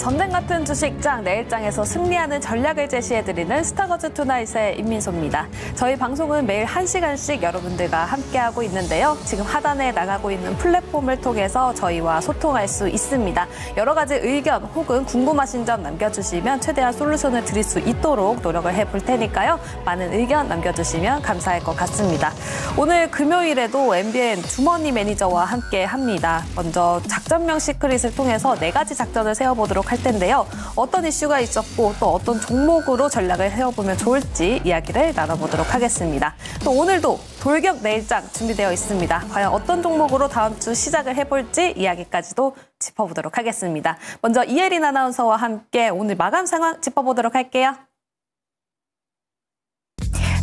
전쟁 같은 주식장 내일장에서 승리하는 전략을 제시해드리는 스타거즈 투나잇의 임민소입니다. 저희 방송은 매일 1시간씩 여러분들과 함께하고 있는데요. 지금 하단에 나가고 있는 플랫폼을 통해서 저희와 소통할 수 있습니다. 여러 가지 의견 혹은 궁금하신 점 남겨주시면 최대한 솔루션을 드릴 수 있도록 노력을 해볼 테니까요. 많은 의견 남겨주시면 감사할 것 같습니다. 오늘 금요일에도 MBN 주머니 매니저와 함께 합니다. 먼저 작전명 시크릿을 통해서 4가지 작전을 세워보도록 할 텐데요. 어떤 이슈가 있었고 또 어떤 종목으로 전략을 세워보면 좋을지 이야기를 나눠보도록 하겠습니다. 또 오늘도 돌격 내일장 준비되어 있습니다. 과연 어떤 종목으로 다음 주 시작을 해볼지 이야기까지도 짚어보도록 하겠습니다. 먼저 이혜린 아나운서와 함께 오늘 마감 상황 짚어보도록 할게요.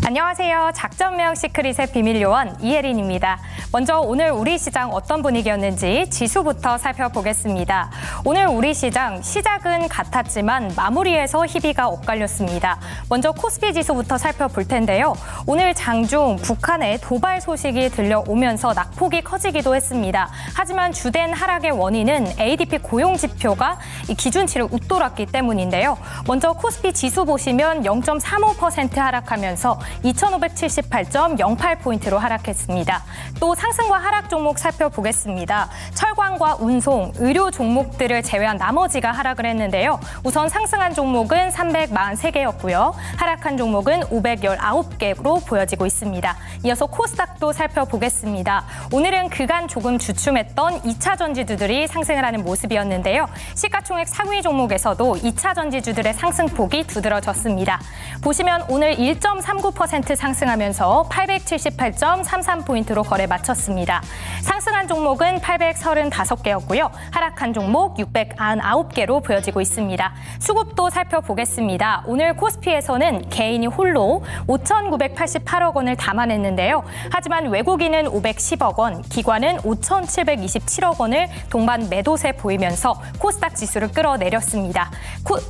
안녕하세요. 작전명 시크릿의 비밀요원 이혜린입니다. 먼저 오늘 우리 시장 어떤 분위기였는지 지수부터 살펴보겠습니다. 오늘 우리 시장 시작은 같았지만 마무리에서 희비가 엇갈렸습니다. 먼저 코스피 지수부터 살펴볼 텐데요. 오늘 장중 북한의 도발 소식이 들려오면서 낙폭이 커지기도 했습니다. 하지만 주된 하락의 원인은 ADP 고용지표가 이 기준치를 웃돌았기 때문인데요. 먼저 코스피 지수 보시면 0.35% 하락하면서 2,578.08포인트로 하락했습니다. 또 상승과 하락 종목 살펴보겠습니다. 철광과 운송, 의료 종목들을 제외한 나머지가 하락을 했는데요. 우선 상승한 종목은 343개였고요. 하락한 종목은 519개로 보여지고 있습니다. 이어서 코스닥도 살펴보겠습니다. 오늘은 그간 조금 주춤했던 2차 전지주들이 상승을 하는 모습이었는데요. 시가총액 상위 종목에서도 2차 전지주들의 상승폭이 두드러졌습니다. 보시면 오늘 1.39% 상승하면서 878.33포인트로 거래 마쳤습니다. 상승한 종목은 835개였고요. 하락한 종목 699개로 보여지고 있습니다. 수급도 살펴보겠습니다. 오늘 코스피에서는 개인이 홀로 5,988억 원을 담아냈는데요. 하지만 외국인은 510억 원, 기관은 5,727억 원을 동반 매도세 보이면서 코스닥 지수를 끌어내렸습니다.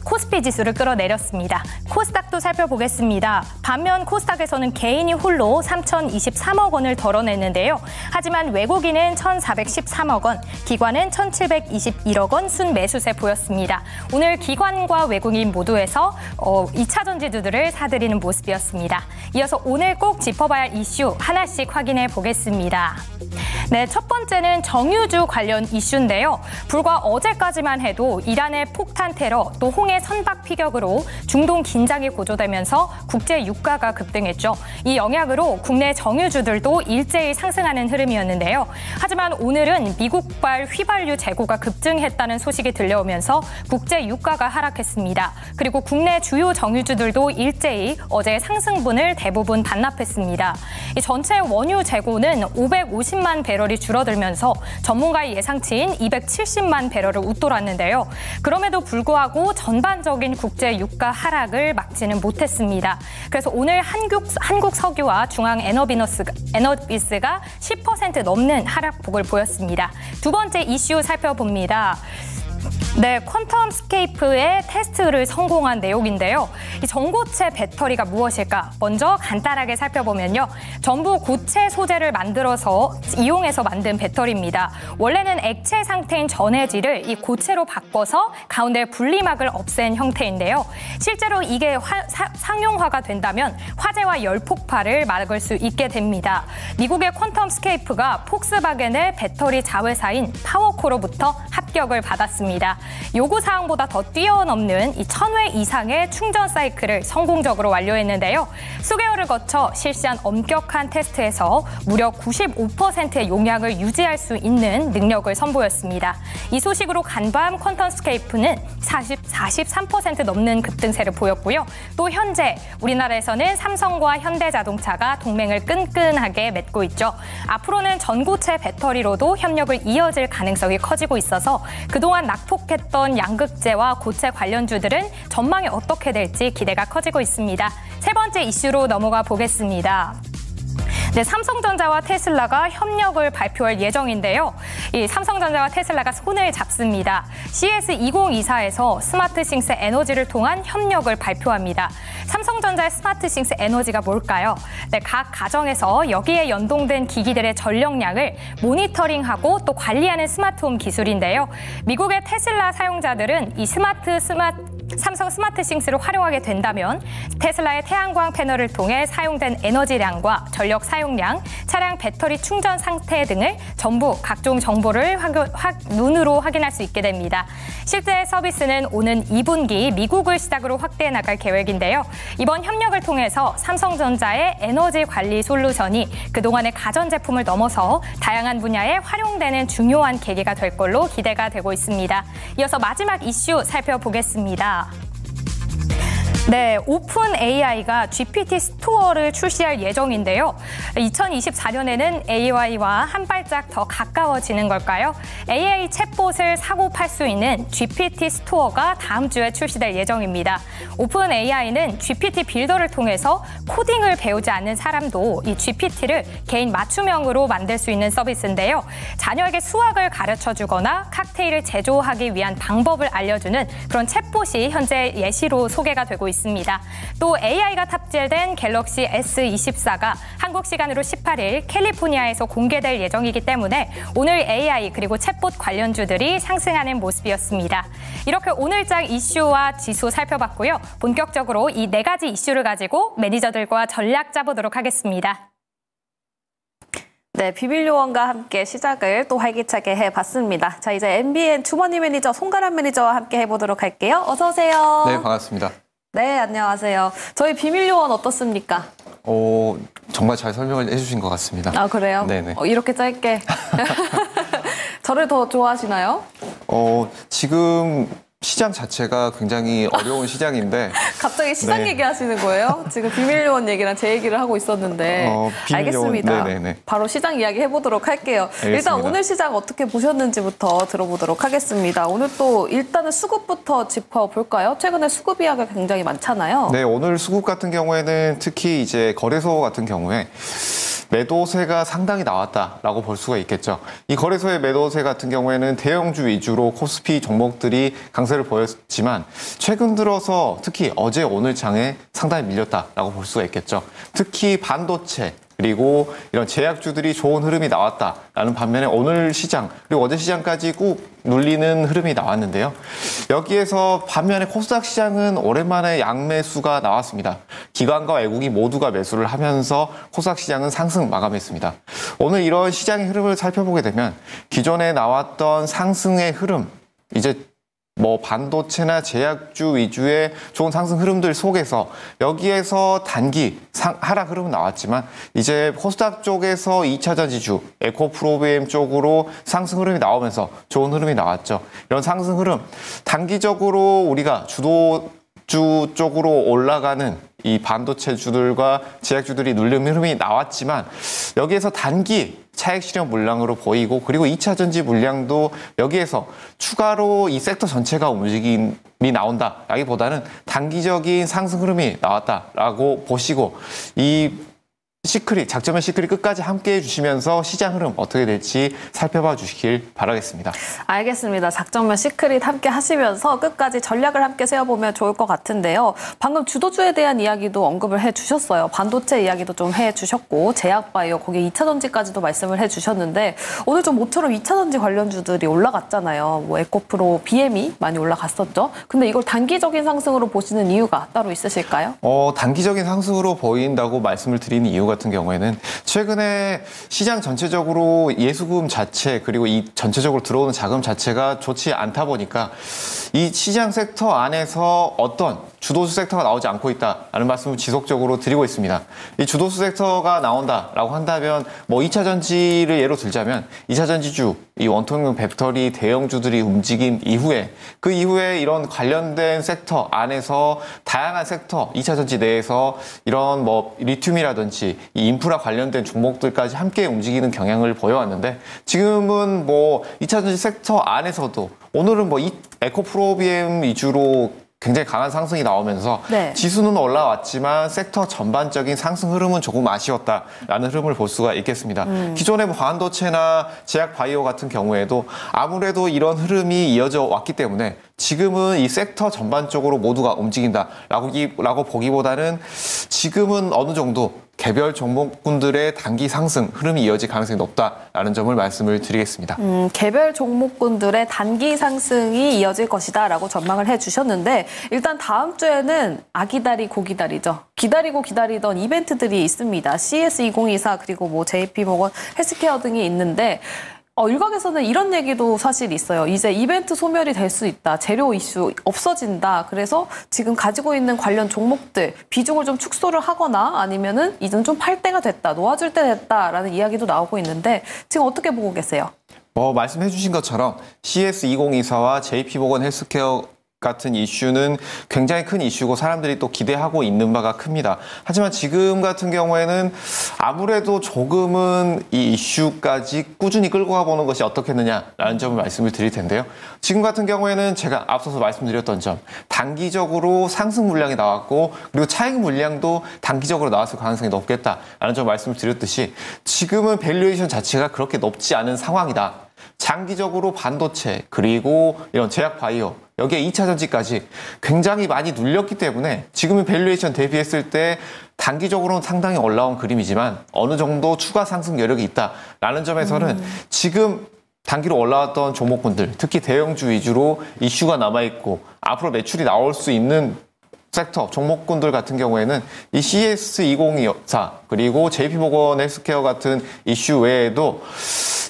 코스피 지수를 끌어내렸습니다. 코스닥도 살펴보겠습니다. 반면 코스닥에서는 개인이 홀로 3,023억 원을 덜어냈는데요. 하지만 외국인은 1,413억 원, 기관은 1,721억 원 순매수세 보였습니다. 오늘 기관과 외국인 모두에서 2차 전지주들을 사들이는 모습이었습니다. 이어서 오늘 꼭 짚어봐야 할 이슈 하나씩 확인해 보겠습니다. 네, 첫 번째는 정유주 관련 이슈인데요. 불과 어제까지만 해도 이란의 폭탄 테러 또 홍해 선박 피격으로 중동 긴장이 고조되면서 국제 유가가 급등했죠. 이 영향으로 국내 정유주들도 일제히 상승하는 흐름이었는데요. 하지만 오늘은 미국발 휘발유 재고가 급증했다는 소식이 들려오면서 국제 유가가 하락했습니다. 그리고 국내 주요 정유주들도 일제히 어제 상승분을 대부분 반납했습니다. 이 전체 원유 재고는 550만 배럴이 줄어들면서 전문가의 예상치인 270만 배럴을 웃돌았는데요. 그럼에도 불구하고 전반적인 국제 유가 하락을 막지는 못했습니다. 그래서 오늘 한국 석유와 중앙 에너비스가 10% 넘는 하락폭을 보였습니다. 두 번째 이슈 살펴봅니다. 네, 퀀텀스케이프의 테스트를 성공한 내용인데요. 이 전고체 배터리가 무엇일까? 먼저 간단하게 살펴보면요. 전부 고체 소재를 이용해서 만든 배터리입니다. 원래는 액체 상태인 전해질을 이 고체로 바꿔서 가운데 분리막을 없앤 형태인데요. 실제로 이게 상용화가 된다면 화재와 열 폭발을 막을 수 있게 됩니다. 미국의 퀀텀스케이프가 폭스바겐의 배터리 자회사인 파워코로부터 합격을 받았습니다. 요구사항보다 더 뛰어넘는 1,000회 이상의 충전 사이클을 성공적으로 완료했는데요. 수개월을 거쳐 실시한 엄격한 테스트에서 무려 95%의 용량을 유지할 수 있는 능력을 선보였습니다. 이 소식으로 간밤 퀀텀스케이프는 43% 넘는 급등세를 보였고요. 또 현재 우리나라에서는 삼성과 현대자동차가 동맹을 끈끈하게 맺고 있죠. 앞으로는 전고체 배터리로도 협력을 이어질 가능성이 커지고 있어서 그동안 낙폭했던 양극재와 고체 관련주들은 전망이 어떻게 될지 기대가 커지고 있습니다. 세 번째 이슈로 넘어가 보겠습니다. 네, 삼성전자와 테슬라가 협력을 발표할 예정인데요. 이 삼성전자와 테슬라가 손을 잡습니다. CES 2024에서 스마트싱스 에너지를 통한 협력을 발표합니다. 삼성전자의 스마트싱스 에너지가 뭘까요? 네, 각 가정에서 여기에 연동된 기기들의 전력량을 모니터링하고 또 관리하는 스마트홈 기술인데요. 미국의 테슬라 사용자들은 이 삼성 스마트싱스를 활용하게 된다면 테슬라의 태양광 패널을 통해 사용된 에너지량과 전력 사용량, 차량 배터리 충전 상태 등을 전부 각종 정보를 눈으로 확인할 수 있게 됩니다. 실제 서비스는 오는 2분기 미국을 시작으로 확대해 나갈 계획인데요. 이번 협력을 통해서 삼성전자의 에너지 관리 솔루션이 그동안의 가전제품을 넘어서 다양한 분야에 활용되는 중요한 계기가 될 걸로 기대가 되고 있습니다. 이어서 마지막 이슈 살펴보겠습니다. 네, 오픈 AI가 GPT 스토어를 출시할 예정인데요. 2024년에는 AI와 한 발짝 더 가까워지는 걸까요? AI 챗봇을 사고 팔 수 있는 GPT 스토어가 다음 주에 출시될 예정입니다. 오픈 AI는 GPT 빌더를 통해서 코딩을 배우지 않는 사람도 이 GPT를 개인 맞춤형으로 만들 수 있는 서비스인데요. 자녀에게 수학을 가르쳐주거나 칵테일을 제조하기 위한 방법을 알려주는 그런 챗봇이 현재 예시로 소개가 되고 있습니다. 또 AI가 탑재된 갤럭시 S24가 한국 시간으로 18일 캘리포니아에서 공개될 예정이기 때문에 오늘 AI 그리고 챗봇 관련주들이 상승하는 모습이었습니다. 이렇게 오늘장 이슈와 지수 살펴봤고요. 본격적으로 이 4가지 이슈를 가지고 매니저들과 전략 짜보도록 하겠습니다. 네, 비밀요원과 함께 시작을 또 활기차게 해봤습니다. 자, 이제 MBN 주머니 매니저 송가람 매니저와 함께 해보도록 할게요. 어서 오세요. 네, 반갑습니다. 네, 안녕하세요. 저희 비밀요원 어떻습니까? 정말 잘 설명을 해주신 것 같습니다. 아, 그래요? 네네. 이렇게 짧게. 저를 더 좋아하시나요? 지금 시장 자체가 굉장히 어려운 시장인데 갑자기 시장 네. 얘기하시는 거예요? 지금 비밀요원 얘기랑 제 얘기를 하고 있었는데 비밀요원, 알겠습니다. 네네네. 바로 시장 이야기 해보도록 할게요. 알겠습니다. 일단 오늘 시장 어떻게 보셨는지부터 들어보도록 하겠습니다. 오늘 또 일단은 수급부터 짚어볼까요? 최근에 수급 이야기가 굉장히 많잖아요. 네, 오늘 수급 같은 경우에는 특히 이제 거래소 같은 경우에 매도세가 상당히 나왔다라고 볼 수가 있겠죠. 이 거래소의 매도세 같은 경우에는 대형주 위주로 코스피 종목들이 강세를 보였지만 최근 들어서 특히 어제 오늘 장에 상당히 밀렸다라고 볼 수가 있겠죠. 특히 반도체 그리고 이런 제약주들이 좋은 흐름이 나왔다라는 반면에 오늘 시장 그리고 어제 시장까지 꾹 눌리는 흐름이 나왔는데요. 여기에서 반면에 코스닥 시장은 오랜만에 양매수가 나왔습니다. 기관과 외국이 모두가 매수를 하면서 코스닥 시장은 상승 마감했습니다. 오늘 이런 시장의 흐름을 살펴보게 되면 기존에 나왔던 상승의 흐름, 이제 반도체나 제약주 위주의 좋은 상승 흐름들 속에서 여기에서 단기 하락 흐름은 나왔지만 이제 코스닥 쪽에서 2차 전지주, 에코프로비엠 쪽으로 상승 흐름이 나오면서 좋은 흐름이 나왔죠. 이런 상승 흐름, 단기적으로 우리가 주도주 쪽으로 올라가는 이 반도체주들과 제약주들이 눌림 흐름이 나왔지만 여기에서 단기 차익 실현 물량으로 보이고 그리고 2차 전지 물량도 여기에서 추가로 이 섹터 전체가 움직임이 나온다라기보다는 단기적인 상승 흐름이 나왔다라고 보시고 이 작전면 시크릿 끝까지 함께 해주시면서 시장 흐름 어떻게 될지 살펴봐 주시길 바라겠습니다. 알겠습니다. 작전면 시크릿 함께 하시면서 끝까지 전략을 함께 세워보면 좋을 것 같은데요. 방금 주도주에 대한 이야기도 언급을 해주셨어요. 반도체 이야기도 좀 해주셨고 제약바이오, 거기 2차 전지까지도 말씀을 해주셨는데 오늘 좀 모처럼 2차 전지 관련주들이 올라갔잖아요. 에코프로, BM이 많이 올라갔었죠. 근데 이걸 단기적인 상승으로 보시는 이유가 따로 있으실까요? 단기적인 상승으로 보인다고 말씀을 드리는 이유 같은 경우에는 최근에 시장 전체적으로 예수금 자체 그리고 이 전체적으로 들어오는 자금 자체가 좋지 않다 보니까 이 시장 섹터 안에서 어떤 주도주 섹터가 나오지 않고 있다라는 말씀을 지속적으로 드리고 있습니다. 이 주도주 섹터가 나온다라고 한다면 2차 전지를 예로 들자면 2차 전지주, 이 원통형 배터리 대형주들이 움직인 이후에 그 이후에 이런 관련된 섹터 안에서 다양한 섹터, 2차 전지 내에서 이런 리튬이라든지 이 인프라 관련된 종목들까지 함께 움직이는 경향을 보여왔는데 지금은 2차 전지 섹터 안에서도 오늘은 이 에코프로비엠 위주로 굉장히 강한 상승이 나오면서 네. 지수는 올라왔지만 섹터 전반적인 상승 흐름은 조금 아쉬웠다라는 흐름을 볼 수가 있겠습니다. 기존의 뭐 반도체나 제약 바이오 같은 경우에도 아무래도 이런 흐름이 이어져 왔기 때문에 지금은 이 섹터 전반적으로 모두가 움직인다라고 보기보다는 지금은 어느 정도 개별 종목군들의 단기 상승 흐름이 이어질 가능성이 높다라는 점을 말씀을 드리겠습니다. 개별 종목군들의 단기 상승이 이어질 것이다라고 전망을 해주셨는데 일단 다음 주에는 아기다리 고기다리죠. 기다리고 기다리던 이벤트들이 있습니다. CS2024 그리고 뭐 JP모건 헬스케어 등이 있는데 일각에서는 이런 얘기도 사실 있어요. 이제 이벤트 소멸이 될 수 있다. 재료 이슈 없어진다. 그래서 지금 가지고 있는 관련 종목들 비중을 좀 축소를 하거나 아니면은 이젠 좀 팔 때가 됐다. 놓아줄 때 됐다라는 이야기도 나오고 있는데 지금 어떻게 보고 계세요? 말씀해 주신 것처럼 CS2024와 JP모건 헬스케어 같은 이슈는 굉장히 큰 이슈고 사람들이 또 기대하고 있는 바가 큽니다. 하지만 지금 같은 경우에는 아무래도 조금은 이 이슈까지 꾸준히 끌고 가보는 것이 어떻겠느냐라는 점을 말씀을 드릴 텐데요. 지금 같은 경우에는 제가 앞서서 말씀드렸던 점, 단기적으로 상승 물량이 나왔고 그리고 차익 물량도 단기적으로 나왔을 가능성이 높겠다라는 점 말씀을 드렸듯이 지금은 밸류에이션 자체가 그렇게 높지 않은 상황이다. 장기적으로 반도체 그리고 이런 제약 바이오 여기에 2차 전지까지 굉장히 많이 눌렸기 때문에 지금의 밸류에이션 대비했을 때 단기적으로는 상당히 올라온 그림이지만 어느 정도 추가 상승 여력이 있다라는 점에서는 지금 단기로 올라왔던 종목군들 특히 대형주 위주로 이슈가 남아있고 앞으로 매출이 나올 수 있는 섹터, 종목군들 같은 경우에는 이 CS2024 그리고 JP모건 헬스케어 같은 이슈 외에도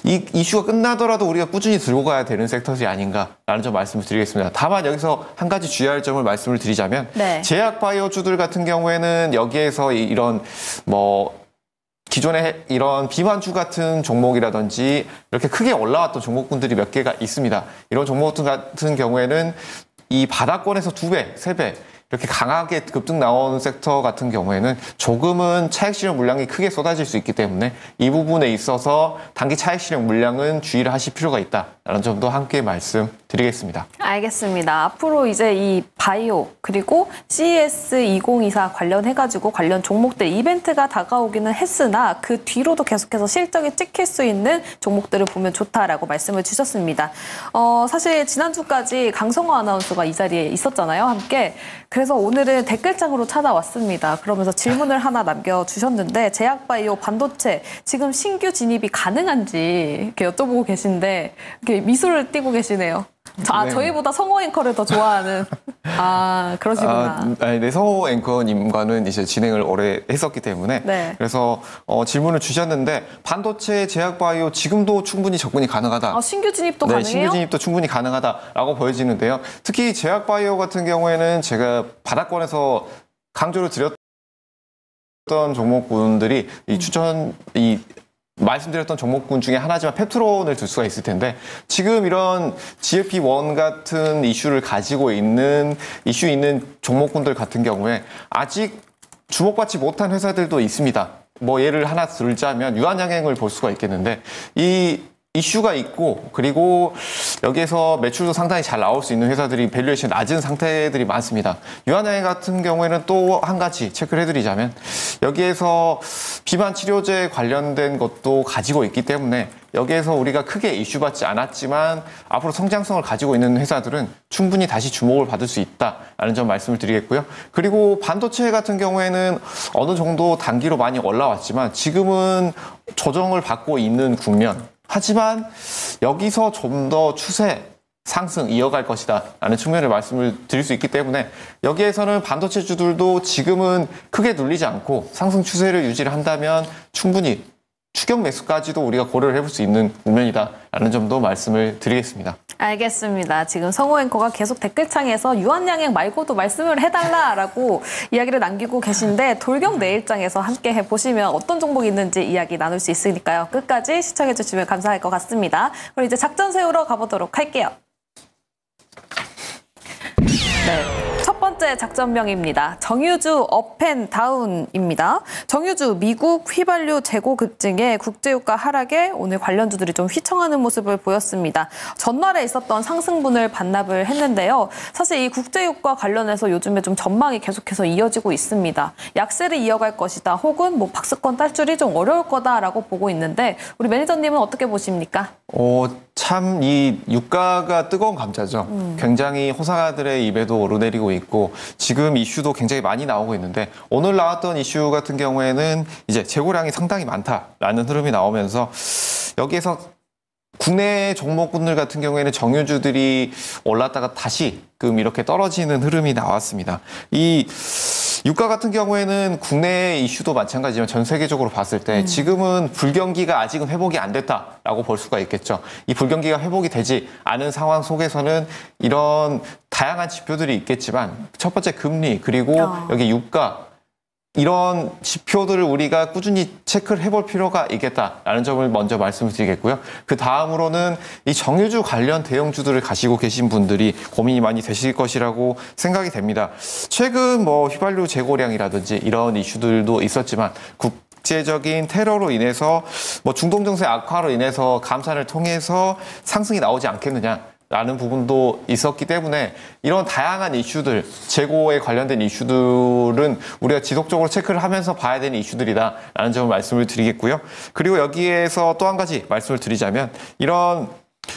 이 이슈가 끝나더라도 우리가 꾸준히 들고 가야 되는 섹터이 아닌가라는 점 말씀을 드리겠습니다. 다만 여기서 한 가지 주의할 점을 말씀을 드리자면 네. 제약 바이오주들 같은 경우에는 여기에서 이런 기존에 이런 비만주 같은 종목이라든지 이렇게 크게 올라왔던 종목군들이 몇 개가 있습니다. 이런 종목들 같은 경우에는 이 바닥권에서 2배, 3배 이렇게 강하게 급등 나온 섹터 같은 경우에는 조금은 차익 실현 물량이 크게 쏟아질 수 있기 때문에 이 부분에 있어서 단기 차익 실현 물량은 주의를 하실 필요가 있다라는 점도 함께 말씀드리겠습니다. 알겠습니다. 앞으로 이제 이 바이오 그리고 CS2024 관련해가지고 관련 종목들 이벤트가 다가오기는 했으나 그 뒤로도 계속해서 실적이 찍힐 수 있는 종목들을 보면 좋다라고 말씀을 주셨습니다. 사실 지난주까지 강성호 아나운서가 이 자리에 있었잖아요. 함께. 그래서 오늘은 댓글창으로 찾아왔습니다. 그러면서 질문을 하나 남겨주셨는데 제약바이오 반도체 지금 신규 진입이 가능한지 이렇게 여쭤보고 계신데 이렇게 미소를 띠고 계시네요. 네. 저희보다 성호 앵커를 더 좋아하는. 그러시구나. 네, 성호 앵커님과는 이제 진행을 오래 했었기 때문에. 네. 그래서 질문을 주셨는데, 반도체, 제약바이오 지금도 충분히 접근이 가능하다. 신규 진입도 네, 가능해요? 신규 진입도 충분히 가능하다라고 보여지는데요. 특히 제약바이오 같은 경우에는 제가 바닥권에서 강조를 드렸던 종목군들이 말씀드렸던 종목군 중에 하나지만 펩트론을 들 수가 있을 텐데 지금 이런 GLP-1 같은 이슈를 가지고 있는 종목군들 같은 경우에 아직 주목받지 못한 회사들도 있습니다. 예를 하나 들자면 유한양행을 볼 수가 있겠는데 이 이슈가 있고 그리고 여기에서 매출도 상당히 잘 나올 수 있는 회사들이 밸류에이션이 낮은 상태들이 많습니다. 유한양행 같은 경우에는 또 한 가지 체크를 해드리자면 여기에서 비만 치료제 관련된 것도 가지고 있기 때문에 여기에서 우리가 크게 이슈받지 않았지만 앞으로 성장성을 가지고 있는 회사들은 충분히 다시 주목을 받을 수 있다라는 점 말씀을 드리겠고요. 그리고 반도체 같은 경우에는 어느 정도 단기로 많이 올라왔지만 지금은 조정을 받고 있는 국면. 하지만 여기서 좀 더 추세 상승 이어갈 것이다 라는 측면을 말씀을 드릴 수 있기 때문에 여기에서는 반도체주들도 지금은 크게 눌리지 않고 상승 추세를 유지를 한다면 충분히 추격 매수까지도 우리가 고려를 해볼 수 있는 국면이다 라는 점도 말씀을 드리겠습니다. 알겠습니다. 지금 성호 앵커가 계속 댓글창에서 유한양행 말고도 말씀을 해달라라고 이야기를 남기고 계신데 돌격 내일장에서 함께 해보시면 어떤 종목이 있는지 이야기 나눌 수 있으니까요. 끝까지 시청해주시면 감사할 것 같습니다. 그럼 이제 작전 세우러 가보도록 할게요. 네, 첫 번째 번째 작전명입니다. 정유주 업앤다운입니다. 정유주 미국 휘발유 재고 급증에 국제유가 하락에 오늘 관련주들이 좀 휘청하는 모습을 보였습니다. 전날에 있었던 상승분을 반납을 했는데요. 사실 이 국제유가 관련해서 요즘에 좀 전망이 계속해서 이어지고 있습니다. 약세를 이어갈 것이다 혹은 뭐 박스권 탈출이 좀 어려울 거다라고 보고 있는데 우리 매니저님은 어떻게 보십니까? 참 이 유가가 뜨거운 감자죠. 굉장히 호사가들의 입에도 오르내리고 있고 지금 이슈도 굉장히 많이 나오고 있는데 오늘 나왔던 이슈 같은 경우에는 이제 재고량이 상당히 많다라는 흐름이 나오면서 여기에서 국내 종목군들 같은 경우에는 정유주들이 올랐다가 다시금 이렇게 떨어지는 흐름이 나왔습니다. 이 유가 같은 경우에는 국내 이슈도 마찬가지지만 전 세계적으로 봤을 때 지금은 불경기가 아직은 회복이 안 됐다라고 볼 수가 있겠죠. 이 불경기가 회복이 되지 않은 상황 속에서는 이런 다양한 지표들이 있겠지만 첫 번째 금리 그리고 여기 유가 이런 지표들을 우리가 꾸준히 체크를 해볼 필요가 있겠다라는 점을 먼저 말씀을 드리겠고요. 그 다음으로는 이 정유주 관련 대형주들을 가지고 계신 분들이 고민이 많이 되실 것이라고 생각이 됩니다. 최근 뭐 휘발유 재고량이라든지 이런 이슈들도 있었지만 국제적인 테러로 인해서 뭐 중동 정세 악화로 인해서 감산을 통해서 상승이 나오지 않겠느냐. 라는 부분도 있었기 때문에 이런 다양한 이슈들, 재고에 관련된 이슈들은 우리가 지속적으로 체크를 하면서 봐야 되는 이슈들이다라는 점을 말씀을 드리겠고요. 그리고 여기에서 또 한 가지 말씀을 드리자면 이런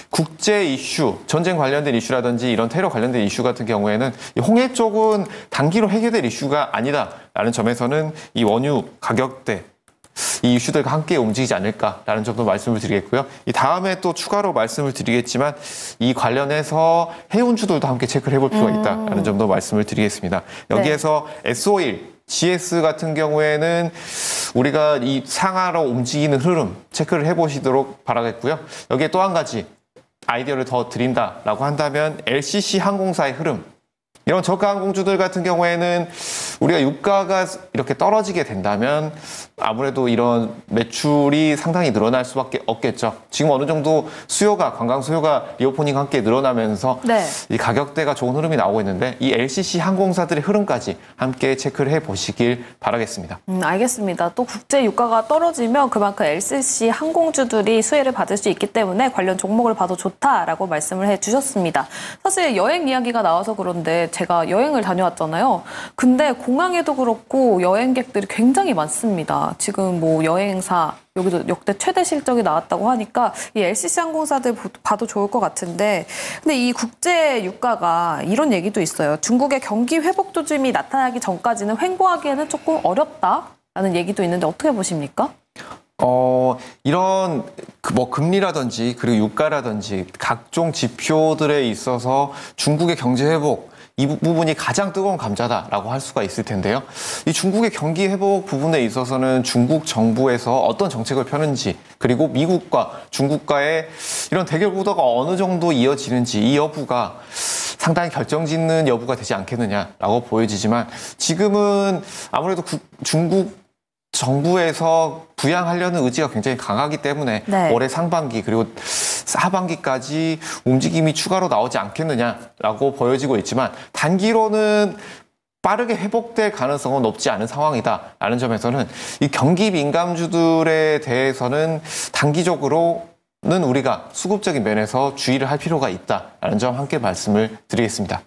국제 이슈, 전쟁 관련된 이슈라든지 이런 테러 관련된 이슈 같은 경우에는 이 홍해 쪽은 단기로 해결될 이슈가 아니다라는 점에서는 이 원유 가격대 이 이슈들과 함께 움직이지 않을까라는 점도 말씀을 드리겠고요. 이 다음에 또 추가로 말씀을 드리겠지만 이 관련해서 해운주들도 함께 체크를 해볼 필요가 있다라는 점도 말씀을 드리겠습니다. 여기에서 S-오일, GS 같은 경우에는 우리가 이 상하로 움직이는 흐름 체크를 해보시도록 바라겠고요. 여기에 또 한 가지 아이디어를 더 드린다라고 한다면 LCC 항공사의 흐름 이런 저가 항공주들 같은 경우에는 우리가 유가가 이렇게 떨어지게 된다면 아무래도 이런 매출이 상당히 늘어날 수밖에 없겠죠. 지금 어느 정도 수요가 관광 수요가 리오프닝과 함께 늘어나면서 이 가격대가 좋은 흐름이 나오고 있는데 이 LCC 항공사들의 흐름까지 함께 체크를 해보시길 바라겠습니다. 알겠습니다. 또 국제 유가가 떨어지면 그만큼 LCC 항공주들이 수혜를 받을 수 있기 때문에 관련 종목을 봐도 좋다라고 말씀을 해주셨습니다. 사실 여행 이야기가 나와서 그런데 제가 여행을 다녀왔잖아요. 근데 공항에도 그렇고 여행객들이 굉장히 많습니다. 지금 뭐 여행사 여기도 역대 최대 실적이 나왔다고 하니까 이 LCC 항공사들 봐도 좋을 것 같은데 근데 이 국제 유가가 이런 얘기도 있어요. 중국의 경기 회복 조짐이 나타나기 전까지는 횡보하기에는 조금 어렵다라는 얘기도 있는데 어떻게 보십니까? 이런 뭐 금리라든지 그리고 유가라든지 각종 지표들에 있어서 중국의 경제 회복 이 부분이 가장 뜨거운 감자다라고 할 수가 있을 텐데요. 이 중국의 경기 회복 부분에 있어서는 중국 정부에서 어떤 정책을 펴는지 그리고 미국과 중국과의 이런 대결 구도가 어느 정도 이어지는지 이 여부가 상당히 결정짓는 여부가 되지 않겠느냐라고 보여지지만 지금은 아무래도 중국 정부에서 부양하려는 의지가 굉장히 강하기 때문에 올해 상반기 그리고 하반기까지 움직임이 추가로 나오지 않겠느냐라고 보여지고 있지만 단기로는 빠르게 회복될 가능성은 높지 않은 상황이다라는 점에서는 이 경기 민감주들에 대해서는 단기적으로는 우리가 수급적인 면에서 주의를 할 필요가 있다라는 점 함께 말씀을 드리겠습니다.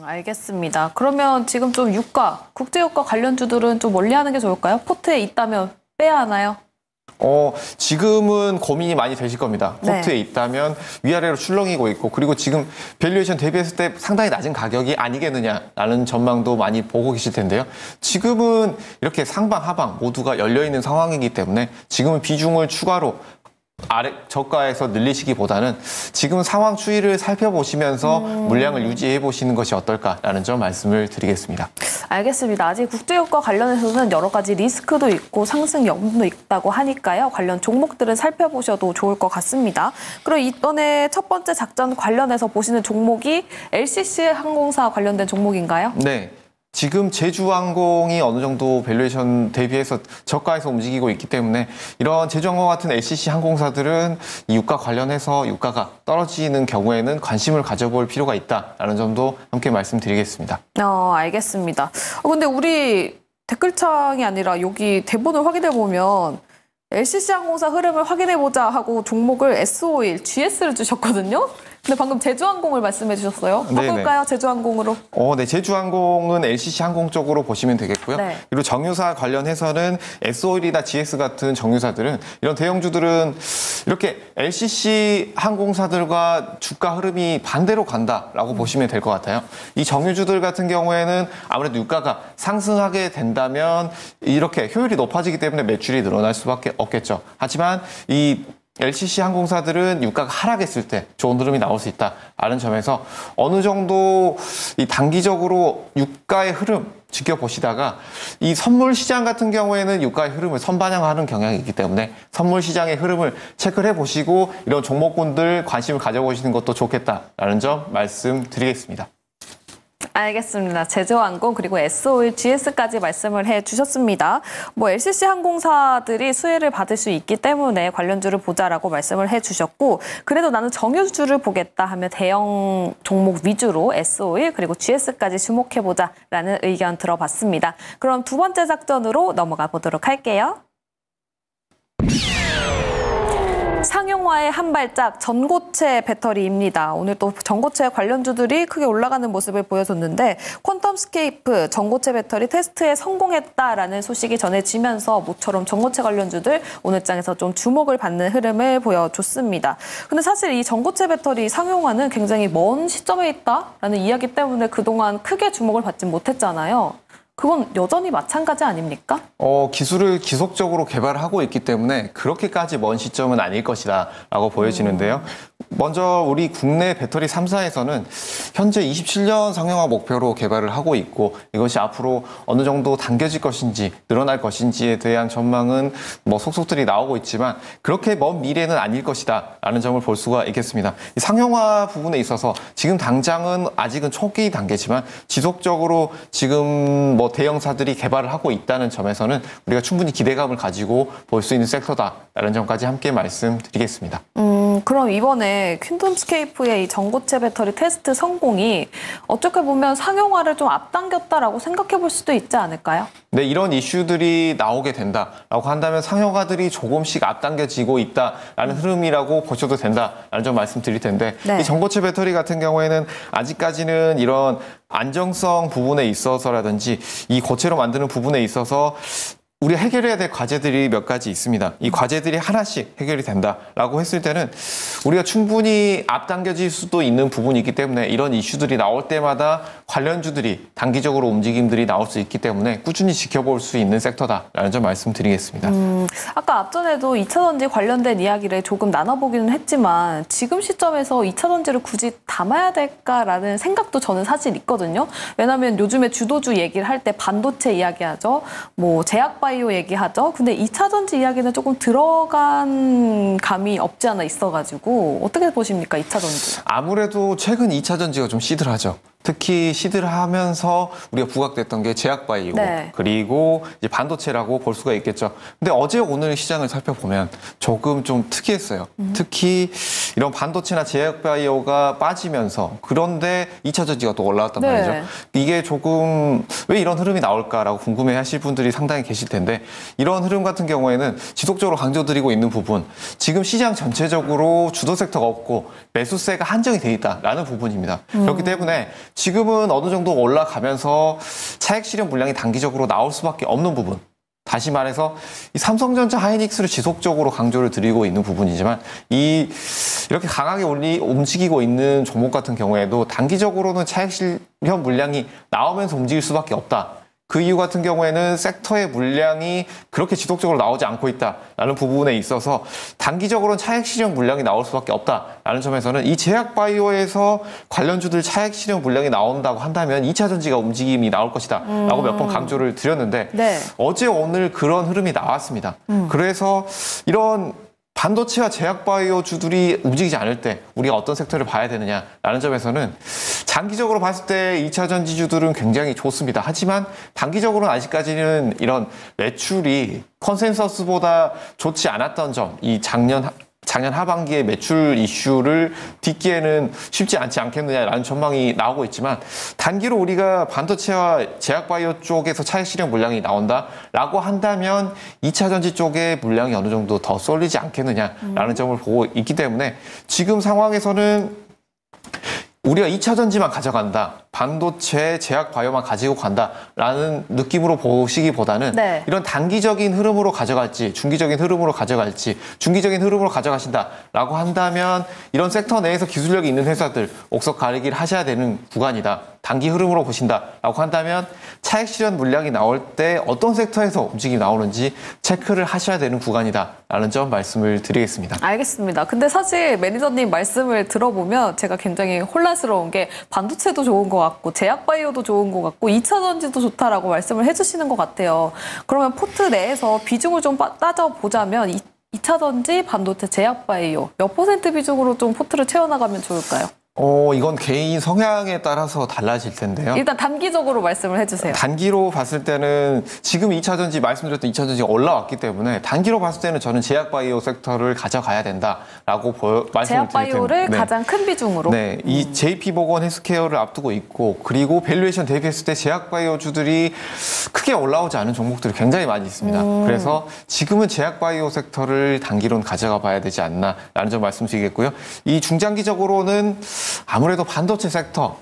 알겠습니다. 그러면 지금 좀 유가, 국제유가 관련주들은 좀 멀리하는 게 좋을까요? 포트에 있다면 빼야 하나요? 지금은 고민이 많이 되실 겁니다. 포트에 있다면 위아래로 출렁이고 있고 그리고 지금 밸류에이션 대비했을 때 상당히 낮은 가격이 아니겠느냐라는 전망도 많이 보고 계실 텐데요. 지금은 이렇게 상방, 하방 모두가 열려있는 상황이기 때문에 지금은 비중을 추가로 아래 저가에서 늘리시기보다는 지금 상황 추이를 살펴보시면서 물량을 유지해 보시는 것이 어떨까라는 점 말씀을 드리겠습니다. 알겠습니다. 아직 국제유가 관련해서는 여러 가지 리스크도 있고 상승 여부도 있다고 하니까요. 관련 종목들은 살펴보셔도 좋을 것 같습니다. 그리고 이번에 첫 번째 작전 관련해서 보시는 종목이 LCC 항공사 관련된 종목인가요? 네. 지금 제주항공이 어느 정도 밸류에이션 대비해서 저가에서 움직이고 있기 때문에 이런 제주항공 같은 LCC 항공사들은 이 유가 관련해서 유가가 떨어지는 경우에는 관심을 가져볼 필요가 있다라는 점도 함께 말씀드리겠습니다. 알겠습니다. 근데 우리 댓글창이 아니라 여기 대본을 확인해 보면 LCC 항공사 흐름을 확인해 보자 하고 종목을 S51, GS를 주셨거든요. 근데 방금 제주항공을 말씀해 주셨어요. 바꿀까요? 제주항공으로. 네. 제주항공은 LCC 항공 쪽으로 보시면 되겠고요. 네. 그리고 정유사 관련해서는 S-오일이나 GS 같은 정유사들은 이런 대형주들은 이렇게 LCC 항공사들과 주가 흐름이 반대로 간다라고 보시면 될 것 같아요. 이 정유주들 같은 경우에는 아무래도 유가가 상승하게 된다면 이렇게 효율이 높아지기 때문에 매출이 늘어날 수밖에 없겠죠. 하지만 이 LCC 항공사들은 유가가 하락했을 때 좋은 흐름이 나올 수 있다라는 점에서 어느 정도 이 단기적으로 유가의 흐름 지켜보시다가 이 선물 시장 같은 경우에는 유가의 흐름을 선반영하는 경향이 있기 때문에 선물 시장의 흐름을 체크를 해보시고 이런 종목군들 관심을 가져보시는 것도 좋겠다라는 점 말씀드리겠습니다. 알겠습니다. 제주항공 그리고 S-오일, GS까지 말씀을 해주셨습니다. LCC 항공사들이 수혜를 받을 수 있기 때문에 관련주를 보자라고 말씀을 해주셨고 그래도 나는 정유주를 보겠다 하면 대형 종목 위주로 S-오일 그리고 GS까지 주목해보자라는 의견 들어봤습니다. 그럼 두 번째 작전으로 넘어가 보도록 할게요. 상용화의 한 발짝 전고체 배터리입니다. 오늘 또 전고체 관련주들이 크게 올라가는 모습을 보여줬는데 퀀텀스케이프 전고체 배터리 테스트에 성공했다라는 소식이 전해지면서 모처럼 전고체 관련주들 오늘 장에서 좀 주목을 받는 흐름을 보여줬습니다. 근데 사실 이 전고체 배터리 상용화는 굉장히 먼 시점에 있다라는 이야기 때문에 그동안 크게 주목을 받지 못했잖아요. 그건 여전히 마찬가지 아닙니까? 기술을 지속적으로 개발하고 있기 때문에 그렇게까지 먼 시점은 아닐 것이다 라고 보여지는데요. 먼저 우리 국내 배터리 3사에서는 현재 27년 상용화 목표로 개발을 하고 있고 이것이 앞으로 어느 정도 당겨질 것인지 늘어날 것인지에 대한 전망은 속속들이 나오고 있지만 그렇게 먼 미래는 아닐 것이다 라는 점을 볼 수가 있겠습니다. 이 상용화 부분에 있어서 지금 당장은 아직은 초기 단계지만 지속적으로 지금 대형사들이 개발을 하고 있다는 점에서는 우리가 충분히 기대감을 가지고 볼 수 있는 섹터다라는 점까지 함께 말씀드리겠습니다. 그럼 이번에 퀸텀스케이프의 이 전고체 배터리 테스트 성공이 어떻게 보면 상용화를 좀 앞당겼다라고 생각해 볼 수도 있지 않을까요? 네, 이런 이슈들이 나오게 된다라고 한다면 상용화들이 조금씩 앞당겨지고 있다라는 흐름이라고 보셔도 된다라는 점 말씀드릴 텐데 이 전고체 배터리 같은 경우에는 아직까지는 이런 안정성 부분에 있어서라든지 이 고체로 만드는 부분에 있어서 우리가 해결해야 될 과제들이 몇 가지 있습니다. 이 과제들이 하나씩 해결이 된다라고 했을 때는 우리가 충분히 앞당겨질 수도 있는 부분이 있기 때문에 이런 이슈들이 나올 때마다 관련주들이 단기적으로 움직임들이 나올 수 있기 때문에 꾸준히 지켜볼 수 있는 섹터다라는 점 말씀드리겠습니다. 아까 앞전에도 2차전지 관련된 이야기를 조금 나눠보기는 했지만 지금 시점에서 2차전지를 굳이 담아야 될까라는 생각도 저는 사실 있거든요. 왜냐하면 요즘에 주도주 얘기를 할 때 반도체 이야기하죠. 제약바이오 얘기하죠. 근데 2차전지 이야기는 조금 들어간 감이 없지 않아 있어가지고 어떻게 보십니까? 2차전지. 아무래도 최근 2차전지가 좀 시들하죠. 특히 시들하면서 우리가 부각됐던 게 제약바이오 그리고 이제 반도체라고 볼 수가 있겠죠. 근데 어제 오늘 시장을 살펴보면 조금 좀 특이했어요. 특히 이런 반도체나 제약바이오가 빠지면서 그런데 2차 전지가 또 올라왔단 말이죠. 이게 조금 왜 이런 흐름이 나올까라고 궁금해하실 분들이 상당히 계실 텐데 이런 흐름 같은 경우에는 지속적으로 강조드리고 있는 부분 지금 시장 전체적으로 주도 섹터가 없고 매수세가 한정이 돼 있다라는 부분입니다. 그렇기 때문에 지금은 어느 정도 올라가면서 차익 실현 물량이 단기적으로 나올 수밖에 없는 부분. 다시 말해서 이 삼성전자 하이닉스를 지속적으로 강조를 드리고 있는 부분이지만 이렇게 강하게 움직이고 있는 종목 같은 경우에도 단기적으로는 차익 실현 물량이 나오면서 움직일 수밖에 없다. 그 이유 같은 경우에는 섹터의 물량이 그렇게 지속적으로 나오지 않고 있다라는 부분에 있어서 단기적으로는 차익 실현 물량이 나올 수밖에 없다라는 점에서는 이 제약바이오에서 관련주들 차익 실현 물량이 나온다고 한다면 2차 전지가 움직임이 나올 것이다 라고 몇 번 강조를 드렸는데 어제 오늘 그런 흐름이 나왔습니다. 그래서 이런 반도체와 제약바이오 주들이 움직이지 않을 때 우리가 어떤 섹터를 봐야 되느냐라는 점에서는 장기적으로 봤을 때 2차 전지주들은 굉장히 좋습니다. 하지만 단기적으로는 아직까지는 이런 매출이 컨센서스보다 좋지 않았던 점, 이 작년 하반기에 매출 이슈를 딛기에는 쉽지 않지 않겠느냐라는 전망이 나오고 있지만, 단기로 우리가 반도체와 제약바이오 쪽에서 차익 실현 물량이 나온다라고 한다면 2차 전지 쪽에 물량이 어느 정도 더 쏠리지 않겠느냐라는 점을 보고 있기 때문에, 지금 상황에서는 우리가 2차 전지만 가져간다, 반도체, 제약 바이오만 가지고 간다라는 느낌으로 보시기보다는 네. 이런 단기적인 흐름으로 가져갈지, 중기적인 흐름으로 가져갈지, 중기적인 흐름으로 가져가신다라고 한다면 이런 섹터 내에서 기술력이 있는 회사들 옥석 가리기를 하셔야 되는 구간이다. 단기 흐름으로 보신다라고 한다면 차익 실현 물량이 나올 때 어떤 섹터에서 움직임이 나오는지 체크를 하셔야 되는 구간이다라는 점 말씀을 드리겠습니다. 알겠습니다. 근데 사실 매니저님 말씀을 들어보면 제가 굉장히 혼란스러운 게, 반도체도 좋은 것 같고 제약바이오도 좋은 것 같고 2차 전지도 좋다라고 말씀을 해주시는 것 같아요. 그러면 포트 내에서 비중을 좀 따져보자면 2차 전지, 반도체, 제약바이오 몇 % 비중으로 좀 포트를 채워나가면 좋을까요? 이건 개인 성향에 따라서 달라질 텐데요. 일단 단기적으로 말씀을 해주세요. 단기로 봤을 때는 지금 2차 전지, 말씀드렸던 2차 전지가 올라왔기 때문에 단기로 봤을 때는 저는 제약바이오 섹터를 가져가야 된다라고 말씀을 드릴 텐데, 제약바이오를 가장 큰 비중으로. 네, 이 JP모건 헬스케어를 앞두고 있고, 그리고 밸류에이션 대비했을 때 제약바이오주들이 크게 올라오지 않은 종목들이 굉장히 많이 있습니다. 그래서 지금은 제약바이오 섹터를 단기로는 가져가 봐야 되지 않나라는 점 말씀드리겠고요. 이 중장기적으로는 아무래도 반도체 섹터,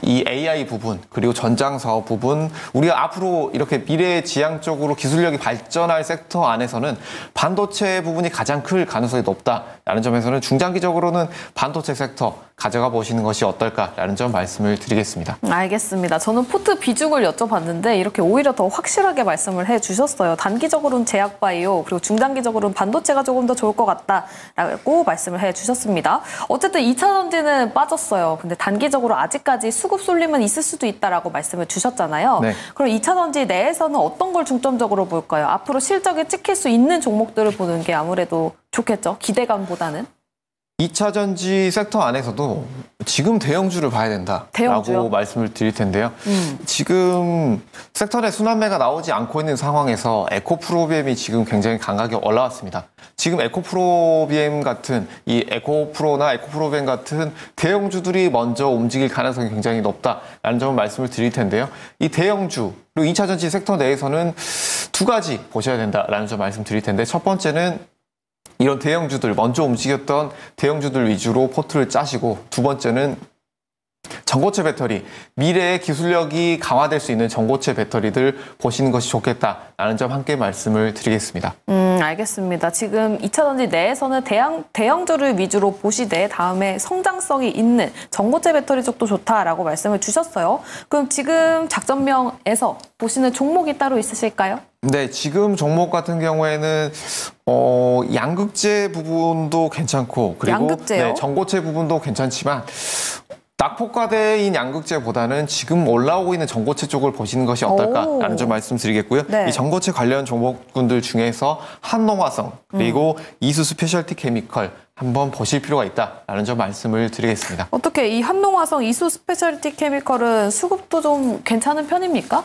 이 AI 부분, 그리고 전장 사업 부분, 우리가 앞으로 이렇게 미래지향적으로 기술력이 발전할 섹터 안에서는 반도체 부분이 가장 클 가능성이 높다라는 점에서는 중장기적으로는 반도체 섹터 가져가 보시는 것이 어떨까라는 점 말씀을 드리겠습니다. 알겠습니다. 저는 포트 비중을 여쭤봤는데 이렇게 오히려 더 확실하게 말씀을 해주셨어요. 단기적으로는 제약바이오, 그리고 중장기적으로는 반도체가 조금 더 좋을 것 같다라고 말씀을 해주셨습니다. 어쨌든 2차 전지는 빠졌어요. 근데 단기적으로 아직까지 수급 쏠림은 있을 수도 있다라고 말씀을 주셨잖아요. 네. 그럼 2차 전지 내에서는 어떤 걸 중점적으로 볼까요? 앞으로 실적에 찍힐 수 있는 종목들을 보는 게 아무래도 좋겠죠? 기대감보다는. 2차 전지 섹터 안에서도 지금 대형주를 봐야 된다라고 대형주요? 말씀을 드릴 텐데요. 지금 섹터 내 순환매가 나오지 않고 있는 상황에서 에코프로비엠이 지금 굉장히 강하게 올라왔습니다. 지금 에코프로비엠 같은, 이 에코프로나 에코프로비엠 같은 대형주들이 먼저 움직일 가능성이 굉장히 높다라는 점을 말씀을 드릴 텐데요. 이 대형주, 그리고 2차 전지 섹터 내에서는 두 가지 보셔야 된다라는 점 말씀드릴 텐데, 첫 번째는 이런 대형주들, 먼저 움직였던 대형주들 위주로 포트를 짜시고, 두 번째는 전고체 배터리, 미래의 기술력이 강화될 수 있는 전고체 배터리들 보시는 것이 좋겠다라는 점 함께 말씀을 드리겠습니다. 알겠습니다. 지금 2차 전지 내에서는 대형주를 위주로 보시되 다음에 성장성이 있는 전고체 배터리 쪽도 좋다라고 말씀을 주셨어요. 그럼 지금 작전명에서 보시는 종목이 따로 있으실까요? 네, 지금 종목 같은 경우에는 양극재 부분도 괜찮고, 그리고 양극재요? 네, 전고체 부분도 괜찮지만 낙폭과대인 양극재보다는 지금 올라오고 있는 전고체 쪽을 보시는 것이 어떨까라는 점 말씀드리겠고요. 네. 이 전고체 관련 종목군들 중에서 한농화성, 그리고 이수 스페셜티 케미컬 한번 보실 필요가 있다라는 점 말씀을 드리겠습니다. 어떻게 이 한농화성, 이수 스페셜티 케미컬은 수급도 좀 괜찮은 편입니까?